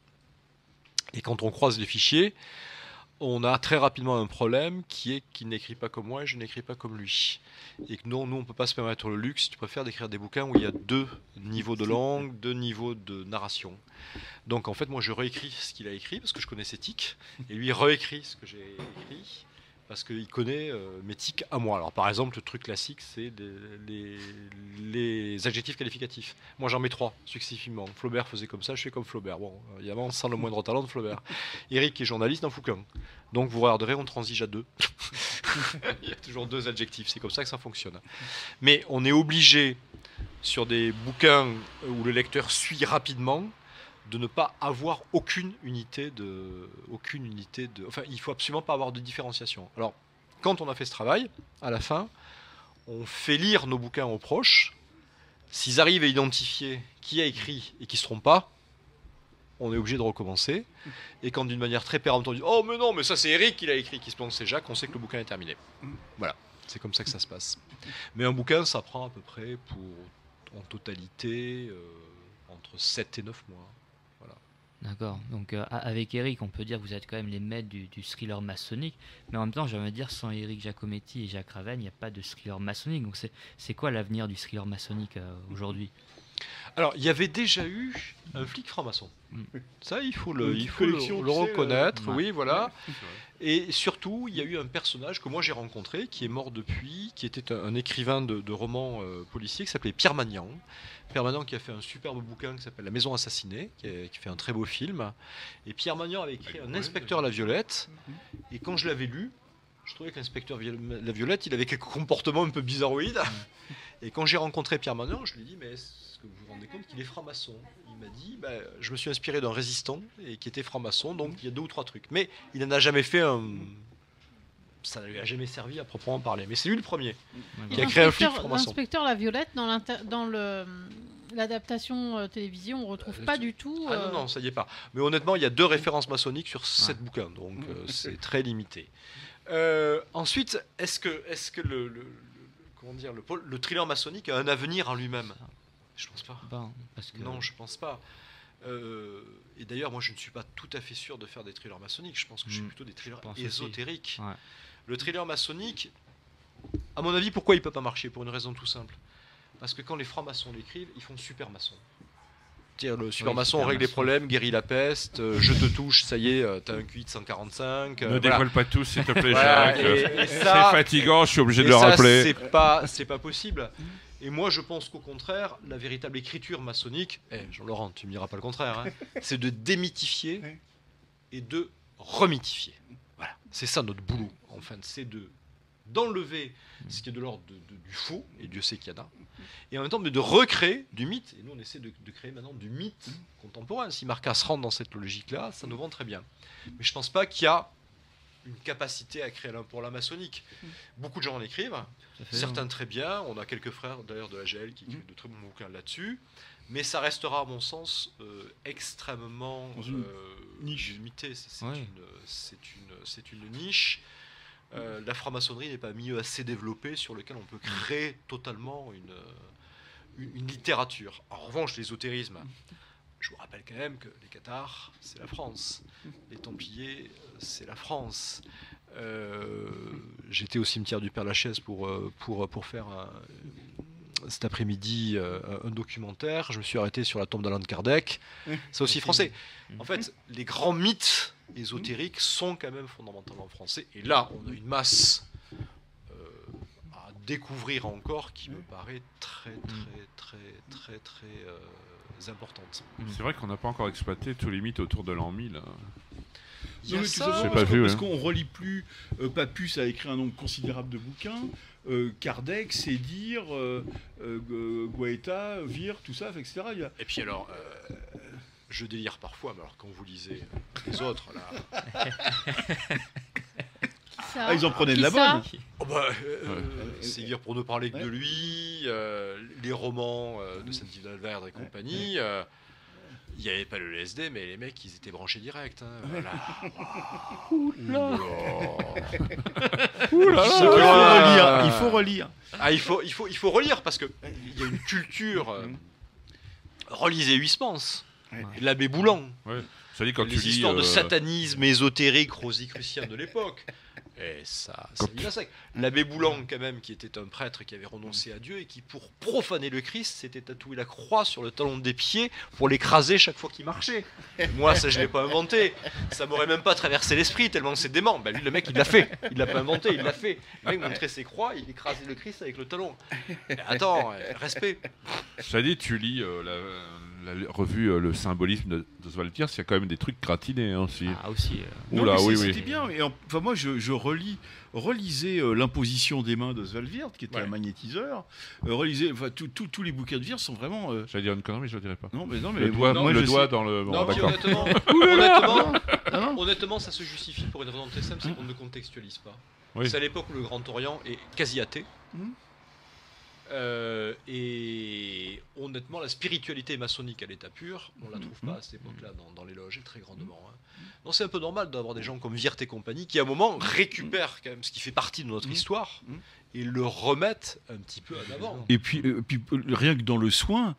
Et quand on croise les fichiers, on a très rapidement un problème qui est qu'il n'écrit pas comme moi et je n'écris pas comme lui. Et que nous, on ne peut pas se permettre le luxe, si tu préfères, d'écrire des bouquins où il y a 2 niveaux de langue, 2 niveaux de narration. Donc en fait, moi, je réécris ce qu'il a écrit, parce que je connais ses tics, et lui réécrit ce que j'ai écrit, parce qu'il connaît mes tics à moi. Alors par exemple, le truc classique, c'est les adjectifs qualificatifs. Moi, j'en mets 3 successivement. Flaubert faisait comme ça, je fais comme Flaubert. Bon, évidemment, sans le moindre talent de Flaubert. Éric est journaliste, n'en fout qu'un. Donc vous regarderez, on transige à 2. Il y a toujours 2 adjectifs, c'est comme ça que ça fonctionne. Mais on est obligé, sur des bouquins où le lecteur suit rapidement, de ne pas avoir aucune unité de... Enfin, il ne faut absolument pas avoir de différenciation. Alors, quand on a fait ce travail, à la fin, on fait lire nos bouquins aux proches. S'ils arrivent à identifier qui a écrit et qui ne se trompe pas, on est obligé de recommencer. Et quand d'une manière très péremptoire, on dit « Oh, mais non, mais ça c'est Éric qui l'a écrit, qui se plante, c'est Jacques », on sait que le bouquin est terminé. Voilà, c'est comme ça que ça se passe. Mais un bouquin, ça prend à peu près, en totalité, entre 7 et 9 mois. D'accord. Donc avec Éric, on peut dire que vous êtes quand même les maîtres du thriller maçonnique, mais en même temps, j'aimerais dire, sans Éric Giacometti et Jacques Ravenne, il n'y a pas de thriller maçonnique. Donc c'est quoi l'avenir du thriller maçonnique aujourd'hui? Alors, il y avait déjà eu un flic franc-maçon. Ça, il faut le reconnaître. Ouais. Oui, voilà. Et surtout, il y a eu un personnage que moi j'ai rencontré, qui est mort depuis, qui était un écrivain de romans policiers, qui s'appelait Pierre Magnan. Pierre Magnan qui a fait un superbe bouquin qui s'appelle La Maison Assassinée, qui fait un très beau film. Et Pierre Magnan avait écrit Un inspecteur La Violette. Et quand je l'avais lu, je trouvais que l'inspecteur La Violette, il avait quelques comportements un peu bizarroïdes. Et quand j'ai rencontré Pierre Magnan, je lui ai dit, mais est-ce que vous vous rendez compte qu'il est franc-maçon? Il m'a dit, je me suis inspiré d'un résistant et qui était franc-maçon, donc il y a 2 ou 3 trucs. Mais il n'en a jamais fait un... Ça ne lui a jamais servi à proprement parler. Mais c'est lui le premier qui a créé un flic franc-maçon. L'inspecteur La Violette, dans l'adaptation télévision, on ne retrouve pas du tout... Ah non, ça y est pas. Mais honnêtement, il y a 2 références maçonniques sur 7 bouquins, donc c'est très limité. Ensuite, est-ce que le thriller maçonnique a un avenir en lui-même? Je pense pas. Non, je pense pas. Et d'ailleurs, moi, je ne suis pas tout à fait sûr de faire des thrillers maçonniques. Je pense que je suis plutôt des thrillers ésotériques. Ouais. Le thriller maçonnique, à mon avis, pourquoi il peut pas marcher? Pour une raison tout simple. Parce que quand les francs-maçons l'écrivent, ils font super maçon. Le super maçon règle les problèmes, guérit la peste, je te touche, ça y est, t'as un QI de 145. Ne dévoile pas tout, s'il te plaît, Jacques. C'est fatigant, je suis obligé de le ça, rappeler. C'est pas possible. Et moi, je pense qu'au contraire, la véritable écriture maçonnique, Jean-Laurent, tu me diras pas le contraire, c'est de démythifier et de remythifier. Voilà, c'est ça notre boulot. Enfin, c'est d'enlever ce qui est de l'ordre du faux, et Dieu sait qu'il y en a, et en même temps de recréer du mythe. Et nous, on essaie de créer maintenant du mythe contemporain. Si Marcas rentre dans cette logique-là, ça nous vend très bien. Mais je pense pas qu'il y a une capacité à créer pour la maçonnique. Beaucoup de gens en écrivent, certains très bien. On a quelques frères d'ailleurs de la GL qui écrivent de très bons bouquins là-dessus. Mais ça restera, à mon sens, extrêmement limité. C'est une niche. La franc-maçonnerie n'est pas un milieu assez développé sur lequel on peut créer totalement une littérature. En revanche, l'ésotérisme, je vous rappelle quand même que les Cathares, c'est la France. Les Templiers, c'est la France. J'étais au cimetière du Père-Lachaise pour faire cet après-midi un documentaire. Je me suis arrêté sur la tombe d'Allan Kardec. C'est aussi français. En fait, les grands mythes ésotériques sont quand même fondamentalement français. Et là, on a une masse à découvrir encore qui me paraît très importante. C'est vrai qu'on n'a pas encore exploité tous les mythes autour de l'an 1000. Parce qu'on ne relit plus. Papus a écrit un nombre considérable de bouquins. Kardec, c'est dire, Goethe, Vire, tout ça, etc. Et puis alors, je délire parfois, mais alors quand vous lisez les autres, là... ils en prenaient de la bonne. C'est dire pour ne parler que de lui, les romans de Saint-Yves d'Alverde et compagnie... Il n'y avait pas le LSD, mais les mecs, ils étaient branchés direct. Voilà. Il faut relire. Il faut relire parce qu'il y a une culture. Relisez Huysmans, l'abbé Boulan. Ouais. Ça dit, quand les histoires de satanisme ésotérique rosicrucien de l'époque. Et ça vit là sec. L'abbé Boulan, quand même, qui était un prêtre qui avait renoncé à Dieu et qui, pour profaner le Christ, s'était tatoué la croix sur le talon des pieds pour l'écraser chaque fois qu'il marchait. Moi, ça, je ne l'ai pas inventé. Ça m'aurait même pas traversé l'esprit tellement c'est dément. Lui, le mec, il l'a fait. Il l'a pas inventé, il l'a fait. Le mec montrait ses croix, il écrasait le Christ avec le talon. Attends, respect. Ça dit, tu lis la revue Le Symbolisme d'Oswald Pierce, il y a quand même des trucs gratinés aussi. Ah, aussi. C'était bien. Et enfin, moi, je relisais L'imposition des mains d'Oswald Wirth, qui était un magnétiseur. Relisais, enfin, tous les bouquins de Wirth sont vraiment. J'allais dire une connerie, mais je ne le dirais pas. Non, mais le doigt dans le. Bon, honnêtement, ça se justifie pour une raison très simple, c'est qu'on ne contextualise pas. Oui. C'est à l'époque où le Grand Orient est quasi athée. Et honnêtement, la spiritualité maçonnique à l'état pur, on la trouve pas à cette époque-là dans les loges, très grandement. Donc c'est un peu normal d'avoir des gens comme Wirth et compagnie qui, à un moment, récupèrent quand même ce qui fait partie de notre histoire et le remettent un petit peu en avant. Et puis rien que dans le soin,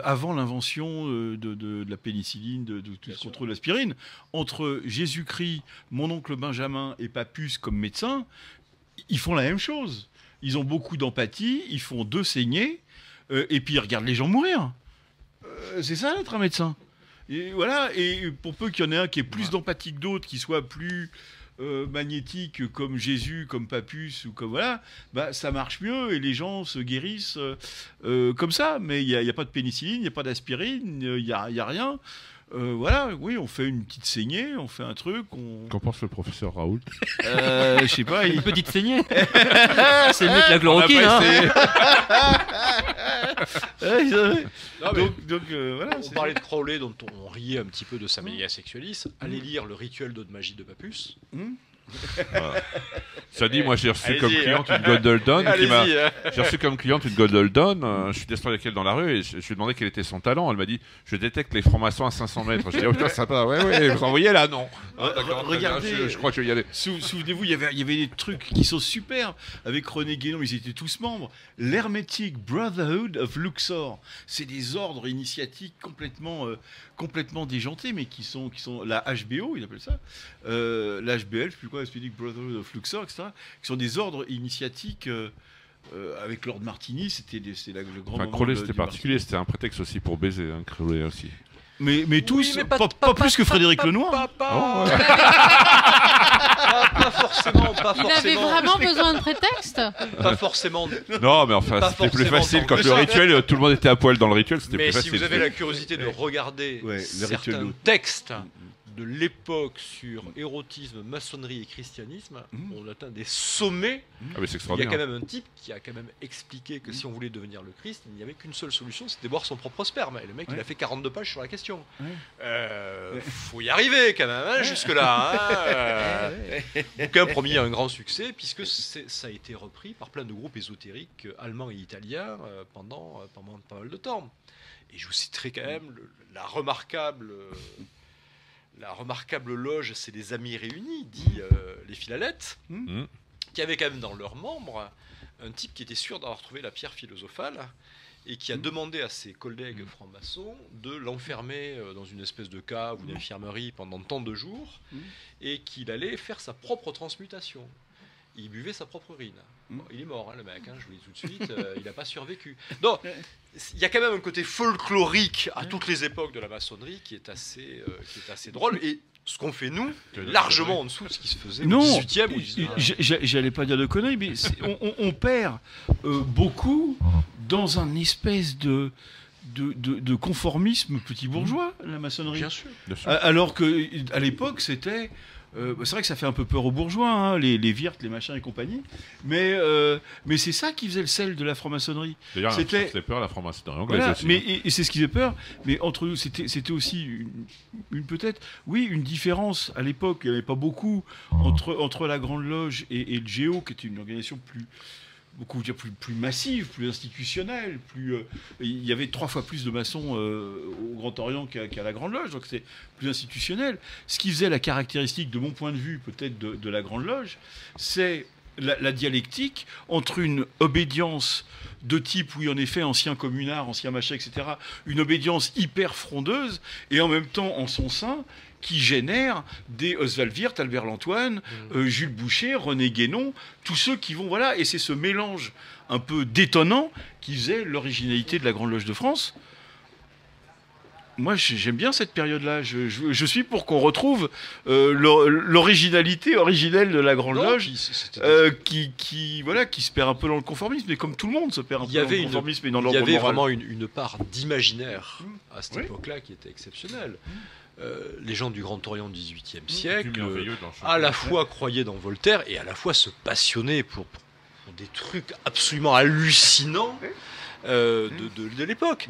avant l'invention de la pénicilline, de tout ce contrôle de l'aspirine, entre Jésus-Christ, mon oncle Benjamin et Papus comme médecin, ils font la même chose. Ils ont beaucoup d'empathie, ils font 2 saignées, et puis ils regardent les gens mourir. C'est ça, être un médecin. Et voilà, et pour peu qu'il y en ait un qui ait plus d'empathie que d'autres, qui soit plus magnétique comme Jésus, comme Papus, ou comme voilà, ça marche mieux, et les gens se guérissent comme ça. Mais il n'y a pas de pénicilline, il n'y a pas d'aspirine, il n'y a rien. voilà, oui, on fait une petite saignée, on fait un truc, Qu'en pense le professeur Raoult? je sais pas, Une petite saignée. C'est mieux que la chloroquine. Hein. Donc, voilà. On parlait de Crowley, dont on riait un petit peu de sa Melia Sexualis. Allez lire le rituel d'eau de magie de Papus. Voilà. Ça dit, moi j'ai reçu comme cliente une Goldaldon j'ai reçu comme cliente une Goldaldon, je suis descendu avec elle dans la rue et je lui ai demandé quel était son talent. Elle m'a dit je détecte les francs-maçons à 500 mètres. Je dis oh putain sympa, ouais, vous en voyez là? Non. Regardez, je crois que je vais y aller. Souvenez-vous, il y avait des trucs qui sont superbes avec René Guénon, ils étaient tous membres. L'Hermetic Brotherhood of Luxor, c'est des ordres initiatiques complètement déjantés, mais qui sont la HBO, ils appellent ça, la HBL, je sais plus quoi, Hermetic Brotherhood of Luxor, etc., qui sont des ordres initiatiques. Avec Lord Martini, c'était le grand moment. Crowley, c'était particulier, c'était un prétexte aussi pour baiser, hein, Crowley aussi. Mais tous, mais pas plus que Frédéric Lenoir. Pas forcément. Il avait vraiment besoin de prétexte. Pas forcément. Non, mais enfin, c'était plus facile quand le rituel, tout le monde était à poil dans le rituel, c'était plus facile. Mais si vous avez la curiosité de regarder certains textes de l'époque sur érotisme, maçonnerie et christianisme, on atteint des sommets. Ah, mais c'est il y a extraordinaire. quand même un type qui a quand même expliqué que si on voulait devenir le Christ, il n'y avait qu'une seule solution, c'était boire son propre sperme. Et le mec, il a fait 42 pages sur la question. Faut y arriver quand même, hein, jusque-là. Bouquin promis un grand succès, puisque ça a été repris par plein de groupes ésotériques allemands et italiens pendant pas mal de temps. Et je vous citerai quand même la remarquable loge, c'est les Amis Réunis, dit les Philalettes, qui avaient quand même dans leurs membres un type qui était sûr d'avoir trouvé la pierre philosophale et qui a demandé à ses collègues francs-maçons de l'enfermer dans une espèce de cave ou d'infirmerie pendant tant de jours et qu'il allait faire sa propre transmutation. Il buvait sa propre urine. Bon, il est mort, hein, le mec, hein, je vous le dis tout de suite, il n'a pas survécu. Donc, il y a quand même un côté folklorique à toutes les époques de la maçonnerie qui est assez drôle. Et ce qu'on fait, nous, largement en dessous de ce qui se faisait au 18e ou 19e. J'allais pas dire de conneries, mais on perd beaucoup dans un espèce de conformisme petit bourgeois, la maçonnerie. Bien sûr. Alors qu'à l'époque, c'était... c'est vrai que ça fait un peu peur aux bourgeois, hein, les Wirth, les machins et compagnie, mais c'est ça qui faisait le sel de la franc-maçonnerie. D'ailleurs, c'était peur la franc-maçonnerie anglaise voilà, aussi. Mais, et c'est ce qui fait peur, mais entre nous, c'était aussi peut-être, oui, une différence. À l'époque, il n'y avait pas beaucoup entre la Grande Loge et le Géo, qui était une organisation plus massive, plus institutionnelle, il y avait 3 fois plus de maçons au Grand Orient qu'à la Grande Loge, donc c'est plus institutionnel. Ce qui faisait la caractéristique, de mon point de vue, peut-être de la Grande Loge, c'est la dialectique entre une obédience de type, oui, en effet, ancien communard, ancien machin, etc., une obédience hyper frondeuse, et en même temps, en son sein, qui génère des Oswald Wirth, Albert Lantoine, Jules Boucher, René Guénon, tous ceux qui vont... Voilà, et c'est ce mélange un peu détonnant qui faisait l'originalité de la Grande Loge de France. Moi, j'aime bien cette période-là. Je suis pour qu'on retrouve l'originalité originelle de la Grande Loge, qui se perd un peu dans le conformisme, mais comme tout le monde se perd un peu dans le conformisme et dans l'ordre moral. Il y avait vraiment une part d'imaginaire à cette époque-là qui était exceptionnelle. Les gens du Grand Orient du XVIIIe siècle, à la fois croyaient dans Voltaire et à la fois se passionnaient pour des trucs absolument hallucinants de l'époque.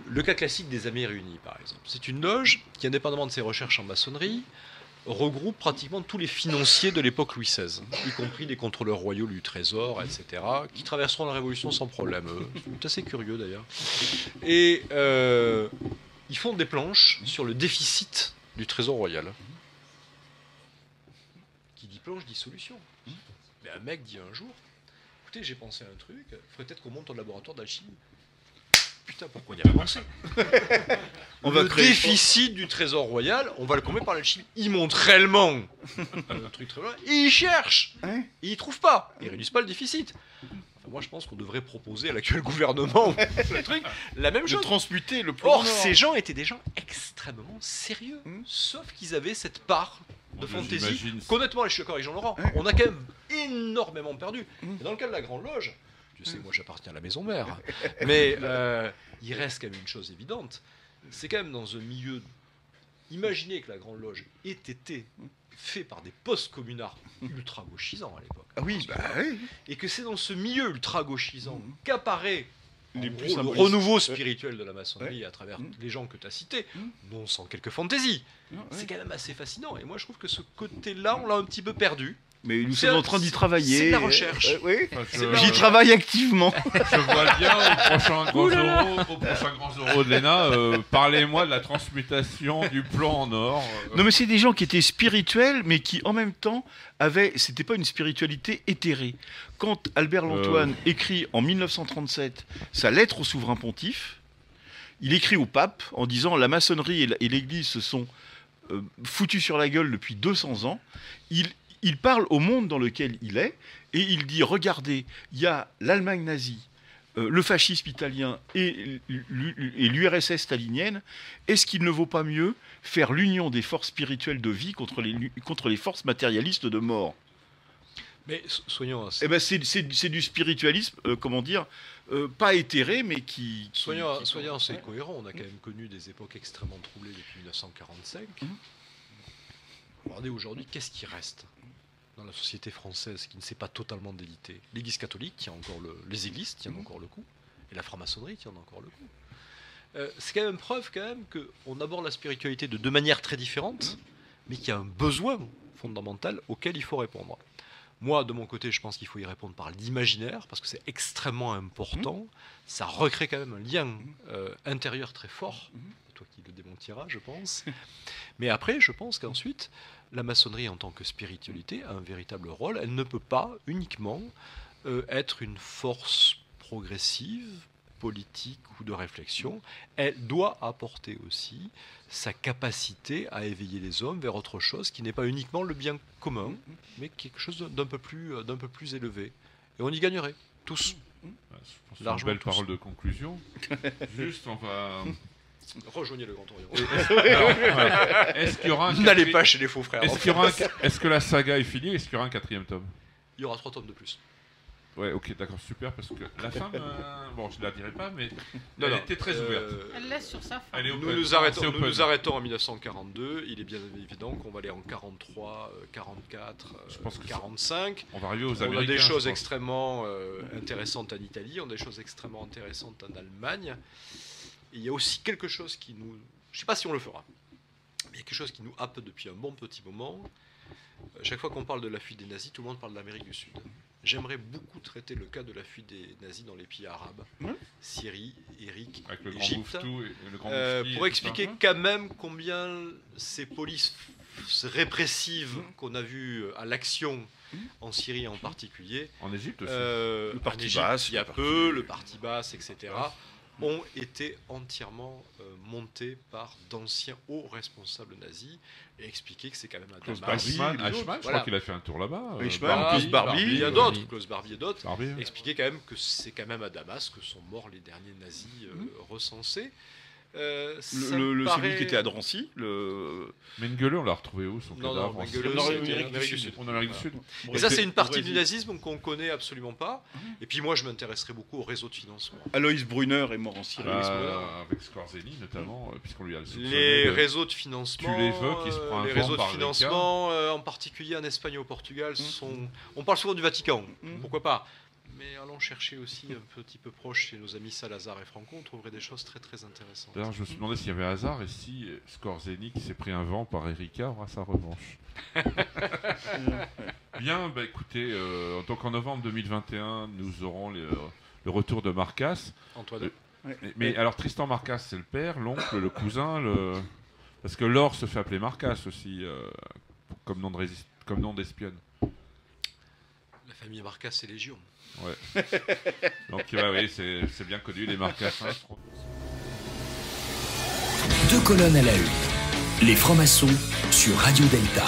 Le cas classique des Amis Réunis, par exemple. C'est une loge qui, indépendamment de ses recherches en maçonnerie, regroupe pratiquement tous les financiers de l'époque Louis XVI, y compris les contrôleurs royaux du Trésor, etc., qui traverseront la Révolution sans problème. C'est assez curieux, d'ailleurs. Et... ils font des planches sur le déficit du Trésor royal. Qui dit planche dit solution. Mais un mec dit un jour, écoutez, j'ai pensé à un truc, il faudrait peut-être qu'on monte un laboratoire d'alchimie. Putain, pourquoi on n'y a pas pensé? Le déficit du Trésor royal, on va le combler par l'alchimie. Ils montent réellement un truc très loin, et ils cherchent, et ils trouvent pas, ils réduisent pas le déficit. Moi, je pense qu'on devrait proposer à l'actuel gouvernement la même chose. De transmuter le plan. Or, ces gens étaient des gens extrêmement sérieux, sauf qu'ils avaient cette part de fantaisie. Honnêtement, je suis d'accord avec Jean-Laurent, on a quand même énormément perdu. Et dans le cas de la Grande Loge, je sais, moi j'appartiens à la maison mère, mais il reste quand même une chose évidente, c'est quand même dans un milieu Imaginez que la Grande Loge ait été fait par des post-communards ultra-gauchisants à l'époque. Ah oui, oui. Et que c'est dans ce milieu ultra-gauchisant qu'apparaît Les en plus gros, le symbolistes. renouveau spirituel de la maçonnerie Ouais. à travers les gens que tu as cités, non sans quelques fantaisies. Ouais. C'est quand même assez fascinant. Et moi, je trouve que ce côté-là, on l'a un petit peu perdu. Mais nous C'est sommes un- en train d'y travailler. c'est de la recherche. Oui, Enfin, j'y travaille activement. Je vois bien au prochain Grand Euro de l'ENA, parlez-moi de la transmutation du plan en or. Non, mais c'est des gens qui étaient spirituels, mais qui en même temps avaient. C'était pas une spiritualité éthérée. Quand Albert Lantoine écrit en 1937 sa lettre au souverain pontife, il écrit au pape en disant la maçonnerie et l'Église se sont foutus sur la gueule depuis 200 ans. Il parle au monde dans lequel il est et il dit regardez, il y a l'Allemagne nazie, le fascisme italien et l'URSS stalinienne. Est-ce qu'il ne vaut pas mieux faire l'union des forces spirituelles de vie contre les forces matérialistes de mort? Mais soyons Eh ben c'est du spiritualisme, comment dire, pas éthéré, mais qui soyons assez cohérents. On a quand même connu des époques extrêmement troublées depuis 1945. Regardez aujourd'hui, qu'est-ce qui reste dans la société française qui ne s'est pas totalement délitée? L'Église catholique tient encore les églises tiennent encore le coup, et la franc-maçonnerie tient encore le coup. C'est quand même preuve qu'on aborde la spiritualité de deux manières très différentes, mais qu'il y a un besoin fondamental auquel il faut répondre. Moi, de mon côté, je pense qu'il faut y répondre par l'imaginaire, parce que c'est extrêmement important. Ça recrée quand même un lien intérieur très fort. C'est toi qui le démentiras, je pense. Mais après, je pense qu'ensuite, la maçonnerie en tant que spiritualité a un véritable rôle. Elle ne peut pas uniquement être une force progressive, politique ou de réflexion. Elle doit apporter aussi sa capacité à éveiller les hommes vers autre chose qui n'est pas uniquement le bien commun, mais quelque chose d'un peu plus élevé. Et on y gagnerait, tous. Je pense que c'est une Largement belle tous. parole de conclusion. Juste, on va... Rejoignez le Grand Orient. Est-ce qu'il y aura un N'allez quatrième- pas chez les faux frères. Est-ce que la saga est finie? Est-ce qu'il y aura un 4e tome? Il y aura 3 tomes de plus. Ouais, ok, d'accord, super, parce que la fin, bon, je la dirai pas, mais Non, elle non, était très ouverte. Elle laisse sur sa fin. Elle est Nous open. nous C'est arrêtons, open. en 1942. Il est bien évident qu'on va aller en 43, 44, Je pense que 45. On va arriver aux On Américains. a des choses je pense. extrêmement intéressantes en Italie, on a des choses extrêmement intéressantes en Allemagne. Et il y a aussi quelque chose qui nous... Je ne sais pas si on le fera, mais il y a quelque chose qui nous happe depuis un bon petit moment. Chaque fois qu'on parle de la fuite des nazis, tout le monde parle de l'Amérique du Sud. J'aimerais beaucoup traiter le cas de la fuite des nazis dans les pays arabes. Syrie, Irak, Avec le grand Égypte. Mouftou et le grand Moufti Pour et expliquer tout ça. quand même combien ces polices répressives qu'on a vues à l'action en Syrie en particulier, En Égypte aussi. le Parti basse, il y a le parti- peu, le parti basse, etc., ont été entièrement montés par d'anciens hauts responsables nazis et expliqué que c'est quand même à Klaus Damas. Eichmann, et d'autres. je Voilà. crois qu'il a fait un tour là-bas. Eichmann, Klaus Barbie, Il y a d'autres, Klaus Barbie et d'autres. Barbie. Expliquer quand même que c'est quand même à Damas que sont morts les derniers nazis recensés. Ça me Le paraît- celui qui était à Drancy, le... Mengele, on l'a retrouvé où son Non, cadavre non, en Mengele, Syrie en c'était Amérique en Amérique du Sud. En Amérique du Sud. Et ça, c'est une partie Au du Brésil. nazisme qu'on connaît absolument pas. Et puis moi, je m'intéresserai beaucoup au réseau de financement. Aloïs Brunner est mort en Syrie. Avec Scorzeni notamment, puisqu'on lui a soupçonné Les de- réseaux de financement, Tu l'évoques, il se prend un les vent réseaux de par les financement, en particulier en Espagne et au Portugal, sont. On parle souvent du Vatican, pourquoi pas. Mais allons chercher aussi un petit peu proche chez nos amis Salazar et Franco, on trouverait des choses très très intéressantes. D'ailleurs, je me suis demandé s'il y avait hasard et si Scorzeni, qui s'est pris un vent par Erika, aura sa revanche. Bien, bah écoutez, donc en novembre 2021, nous aurons le retour de Marcas. Antoine. Mais alors, Tristan Marcas, c'est le père, l'oncle, le cousin, parce que Laure se fait appeler Marcas aussi, comme nom d'espionne. La famille Marcas, c'est Légion. Ouais. Donc, oui, c'est bien connu, les Marcas. Deux colonnes à la une. Les francs-maçons sur Radio Delta.